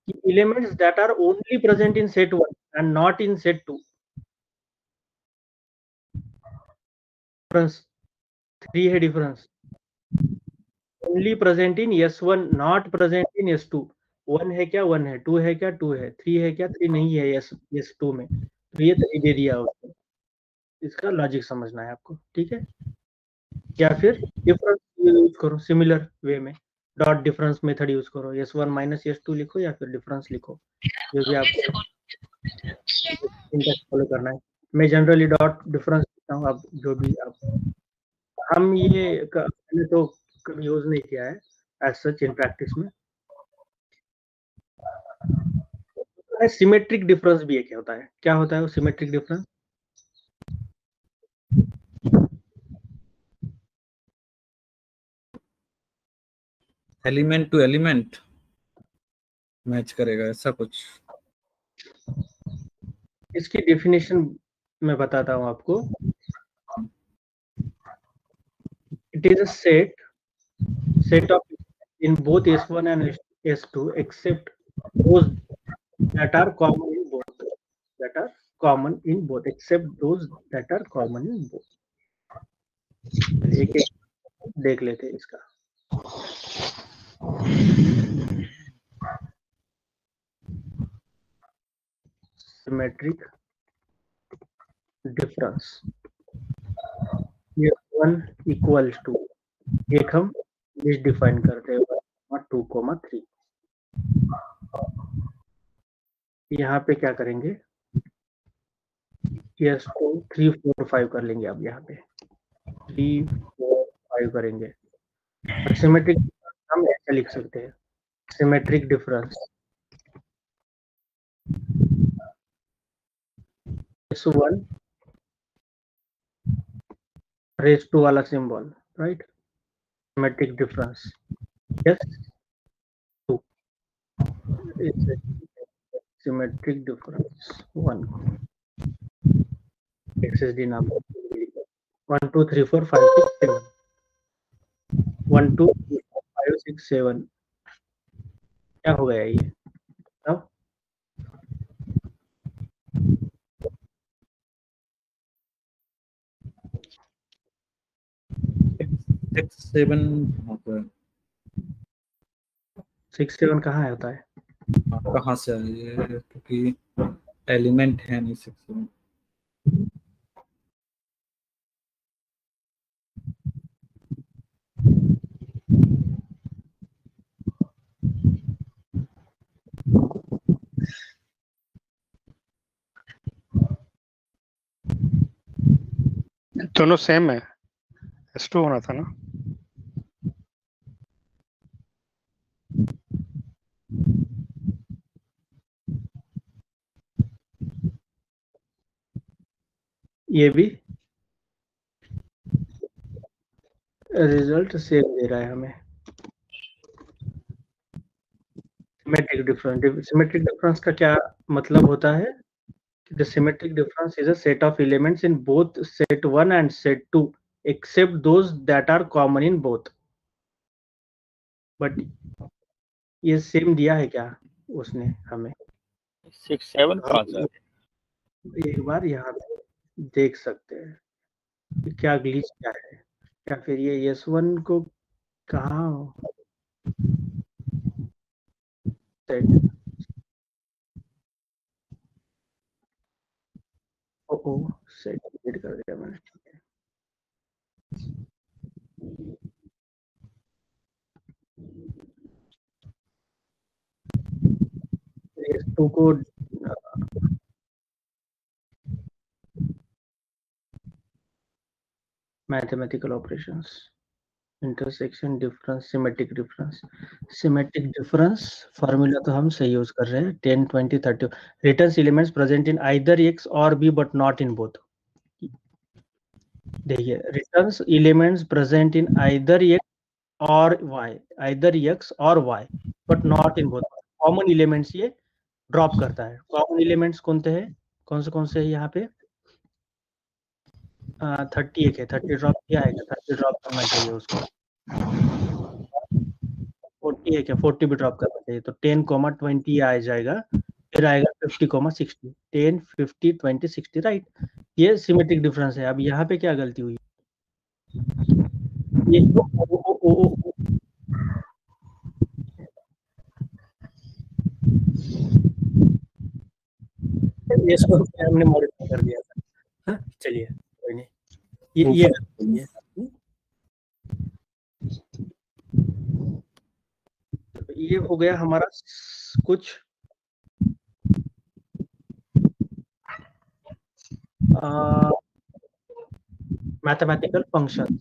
कि elements that are only present in set 1 and not in set 2। Difference 3 है। Difference only present in S1 not present in S2। 1 है क्या 1 है, 2 है क्या 2 है, 3 है क्या 3 नहीं है S2 में, तो ये 3 दे दिया उसको। इसका लॉजिक समझना है आपको, ठीक है। या फिर डिफरेंस यूज करो सिमिलर वे में, डॉट डिफरेंस मेथड यूज करो। S1 माइनस S2 लिखो या फिर डिफरेंस लिखो, जो भी आपको फॉलो करना है। मैं जनरली डॉट डिफरेंस लिखता हूँ। अब जो भी आप, हम ये मैंने तो कभी यूज नहीं किया है एज सच इन प्रैक्टिस में। सिमेट्रिक डिफरेंस भी एक होता है। क्या होता है वो symmetric difference? Element to element match करेगा, ऐसा कुछ। इसकी डेफिनेशन मैं बताता हूँ आपको। It is a set of in both S1 and S2 except those that are common in both, that are common in both, except those that are common in both। एक एक देख लेते हैं इसका। Symmetric difference, S1 equals to, एक हम list define करते हैं 2,3। यहाँ पे क्या करेंगे, S2 3 4 5 कर लेंगे। अब यहाँ पे 3 4 5 करेंगे। सिमेट्रिक हम ऐसे लिख सकते हैं, symmetric difference S1 raise to वाला symbol, right. Symmetric difference S2 symmetric difference 1 XSD नाम 1 2 3 4 5 6 7 1 2 3 4 5 6 7। क्या हो गया ये? अब 6 7 होता है। 6 7 कहाँ होता है? कहाँ से आया ये, क्योंकि एलिमेंट है नहीं 6 7। दोनों सेम है, S2 होना था ना। ये भी रिजल्ट सेम दे रहा है हमें। सिमेट्रिक डिफरेंस, सिमेट्रिक डिफरेंस का क्या मतलब होता है? The symmetric difference is a set of elements in both set 1 and set 2 except those that are common in both। But ये सेम दिया है क्या उसने हमें? 6 7 कहाँ से? एक बार यहाँ पे देख सकते हैं कि क्या ग्लिच क्या है, या फिर ये S1 को कहाँ सेट, ओ सेट कर दिया मैंने। S2 को mathematical operations, intersection difference, symmetric difference. Symmetric difference formula तो हम सही यूज कर रहे हैं, 10 20 30 return elements present in either x और b but not in both. देखिए return elements present in either x और y, आइदर x और y but not in both. Common elements ये ड्रॉप करता है। कॉमन एलिमेंट्स कौन से है यहाँ पे? 31 है, 30 ड्रॉप किया है, 30 ड्रॉप करना चाहिए उसको। 40 है क्या? 40 भी ड्रॉप करना चाहिए, तो 10 20 आ जाएगा, फिर आएगा 50 60, 10 50 20 60, राइट। ये सिमेट्रिक डिफरेंस है। अब यहाँ पे क्या गलती हुई? ये इसको हमने मॉडिफाई कर दिया था। चलिए कोई नहीं, ये हो गया हमारा कुछ मैथमेटिकल फंक्शन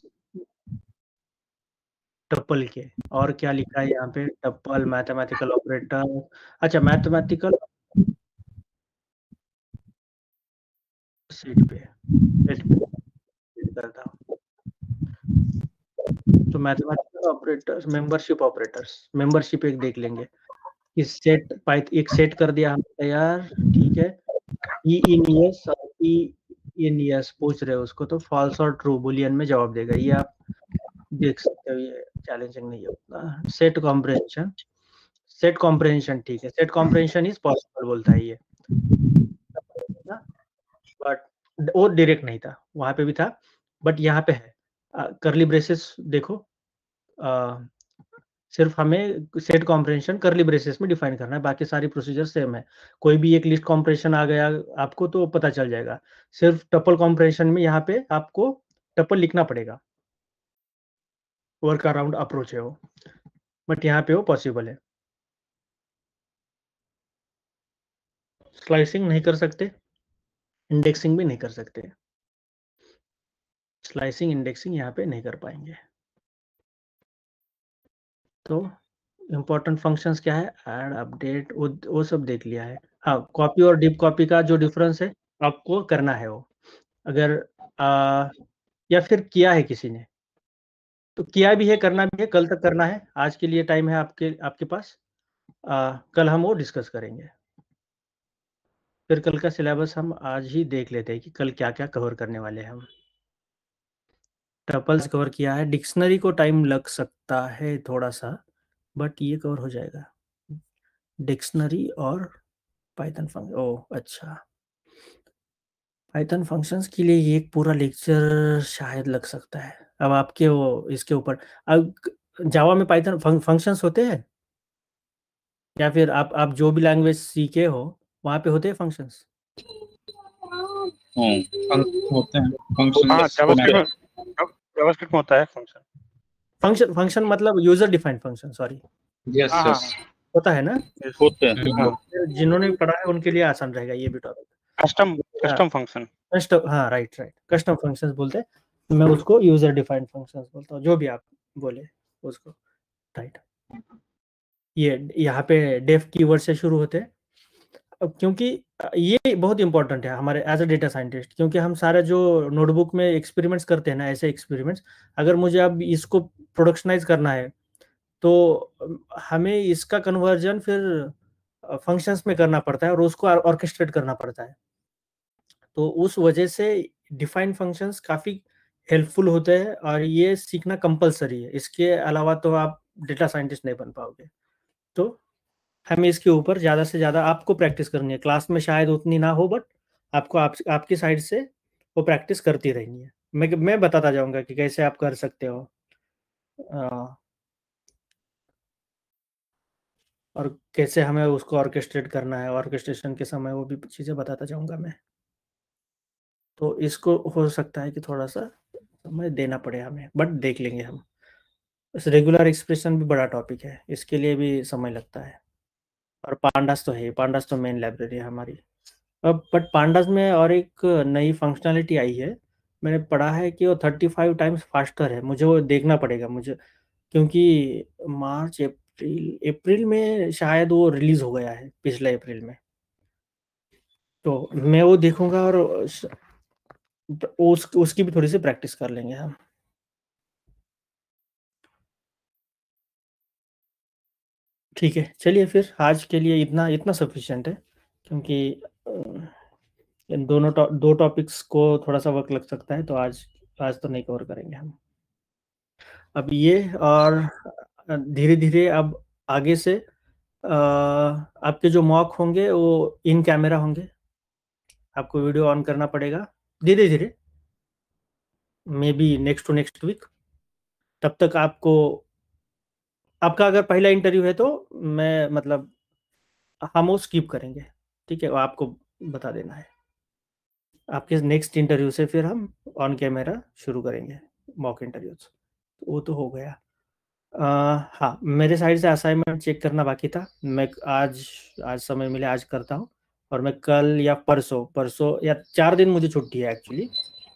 टपल के। और क्या लिखा है यहाँ पे? Tuple, mathematical operator. अच्छा, मैथमेटिकल सीट पे करता हूँ। तो मैथमेटिकल ऑपरेटर्स, मेंबरशिप एक देख लेंगे। इस सेट एक सेट कर दिया हम तैयार, ठीक है। ई इन यस और ई इन यस पूछ रहे हो उसको, तो फॉल्स और ट्रू बुलियन में जवाब देगा। ये आप देख सकते हो, ये चैलेंजिंग नहीं है उतना। सेट कॉम्प्रिहेंशन, ठीक है। सेट कॉम्प्रिहेंशन इज पॉसिबल बोलता है ये, बट वो डायरेक्ट नहीं था, वहां पे भी था, बट यहाँ पे है। करली ब्रेसेस देखो, सिर्फ हमें सेट कॉम्प्रिहेंशन करली ब्रेसेस में डिफाइन करना है, बाकी सारी प्रोसीजर सेम है। कोई भी एक लिस्ट कॉम्प्रिहेंशन आ गया आपको तो पता चल जाएगा। सिर्फ टपल कॉम्प्रिहेंशन में यहाँ पे आपको टपल लिखना पड़ेगा, वर्क अराउंड अप्रोच है वो, बट यहाँ पे वो पॉसिबल है। स्लाइसिंग नहीं कर सकते, इंडेक्सिंग भी नहीं कर सकते। स्लाइसिंग इंडेक्सिंग यहाँ पे नहीं कर पाएंगे। तो इम्पोर्टेंट फंक्शंस क्या है? ऐड, अपडेट, वो सब देख लिया है। हाँ, कॉपी और डीप कॉपी का जो डिफरेंस है आपको करना है वो, अगर या फिर किया है किसी ने तो किया भी है, करना भी है, कल तक करना है। आज के लिए टाइम है आपके पास, कल हम वो डिस्कस करेंगे। फिर कल का सिलेबस हम आज ही देख लेते हैं कि कल क्या क्या कवर करने वाले हैं हम। टपल्स कवर किया है, डिक्शनरी को टाइम लग सकता है थोड़ा सा, बट ये कवर हो जाएगा। डिक्शनरी और पाइथन फंक्शन, ओह अच्छा, पाइथन फंक्शंस के लिए ये एक पूरा लेक्चर शायद लग सकता है। अब आपके वो इसके ऊपर, अब जावा में पाइथन फंक्शंस होते हैं, या फिर आप जो भी लैंग्वेज सीखे हो वहाँ पे होते हैं फंक्शंस? होते हैं फंक्शन। हाँ, जावास्क्रिप्ट में होता है फंक्शन। फंक्शन मतलब user defined function, sorry. Yes yes, होता है ना? होते हैं। जिन्होंने पढ़ा है उनके लिए आसान रहेगा ये भी टॉपिक। कस्टम फंक्शन, हाँ राइट, कस्टम फंक्शंस बोलते हैं, मैं उसको यूजर डिफाइंड फंक्शंस बोलता हूँ, जो भी आप बोले उसको, राइट। ये यहाँ पे डेफ कीवर्ड से शुरू होते हैं, क्योंकि ये बहुत इंपॉर्टेंट है हमारे एज अ डेटा साइंटिस्ट, क्योंकि हम सारे जो नोटबुक में एक्सपेरिमेंट्स करते हैं ना, ऐसे एक्सपेरिमेंट्स, अगर मुझे अब इसको प्रोडक्शनाइज करना है तो हमें इसका कन्वर्जन फिर फंक्शंस में करना पड़ता है और उसको ऑर्केस्ट्रेट करना पड़ता है। तो उस वजह से डिफाइंड फंक्शंस काफ़ी हेल्पफुल होते हैं और ये सीखना कंपलसरी है। इसके अलावा तो आप डेटा साइंटिस्ट नहीं बन पाओगे। तो हमें इसके ऊपर ज़्यादा से ज़्यादा आपको प्रैक्टिस करनी है। क्लास में शायद उतनी ना हो, बट आपको आपकी साइड से वो प्रैक्टिस करती रहनी है। मैं बताता जाऊंगा कि कैसे आप कर सकते हो, और कैसे हमें उसको ऑर्केस्ट्रेट करना है, ऑर्केस्ट्रेशन के समय वो भी चीज़ें बताता जाऊंगा मैं। तो इसको हो सकता है कि थोड़ा सा समय देना पड़े हमें, बट देख लेंगे हम। इस रेगुलर एक्सप्रेशन भी बड़ा टॉपिक है, इसके लिए भी समय लगता है। और पांडास तो है, पांडास तो मेन लाइब्रेरी है हमारी। अब बट पांडास में और एक नई फंक्शनैलिटी आई है, मैंने पढ़ा है कि वो 35 टाइम्स फास्टर है। मुझे वो देखना पड़ेगा मुझे, क्योंकि मार्च अप्रैल में शायद वो रिलीज हो गया है, पिछले अप्रैल में। तो मैं वो देखूंगा और उसकी भी थोड़ी सी प्रैक्टिस कर लेंगे हम। ठीक है, चलिए फिर आज के लिए इतना सफिशिएंट है, क्योंकि इन दो टॉपिक्स को थोड़ा सा वक्त लग सकता है, तो आज तो नहीं कवर करेंगे हम अब ये। और धीरे धीरे अब आगे से आपके जो मॉक होंगे वो इन कैमरा होंगे, आपको वीडियो ऑन करना पड़ेगा धीरे धीरे, may be next to next week. तब तक आपका अगर पहला इंटरव्यू है तो मैं मतलब हम वो स्किप करेंगे, ठीक है, वो आपको बता देना है। आपके नेक्स्ट इंटरव्यू से फिर हम ऑन कैमरा शुरू करेंगे मॉक इंटरव्यूज। वो तो हो गया। हाँ, मेरे साइड से असाइनमेंट चेक करना बाकी था। मैं आज समय मिले आज करता हूँ, और मैं कल या परसों या 4 दिन मुझे छुट्टी है एक्चुअली,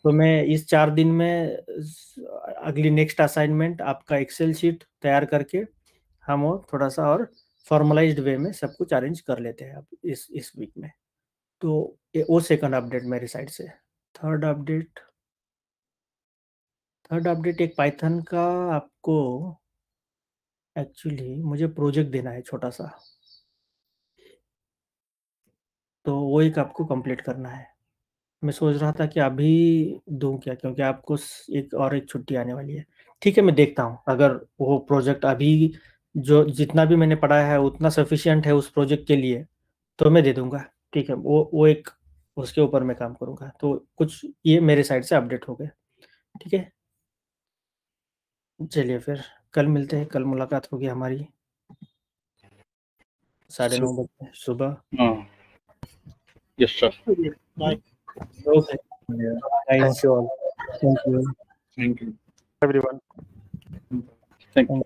तो मैं इस 4 दिन में अगली नेक्स्ट असाइनमेंट आपका एक्सेल शीट तैयार करके हम वो थोड़ा सा और फॉर्मलाइज्ड वे में सब कुछ अरेंज कर लेते हैं अब इस वीक में। तो वो सेकंड अपडेट मेरी साइड से। थर्ड अपडेट एक पाइथन का आपको एक्चुअली मुझे प्रोजेक्ट देना है छोटा सा, तो वो एक आपको कंप्लीट करना है। मैं सोच रहा था कि अभी दूं क्या, क्योंकि आपको एक छुट्टी आने वाली है। ठीक है, मैं देखता हूँ अगर वो प्रोजेक्ट अभी जो जितना भी मैंने पढ़ा है उतना सफिशिएंट है उस प्रोजेक्ट के लिए, तो मैं दे दूंगा। ठीक है, वो एक उसके ऊपर मैं काम करूंगा। तो कुछ ये मेरे साइड से अपडेट हो गए। ठीक है, चलिए फिर कल मिलते हैं, कल मुलाकात होगी हमारी 9:30 बजे सुबह। Yes sir. Bye. Okay, Thank you all. Thank you Thank you. Everyone. Thank you. Thank you.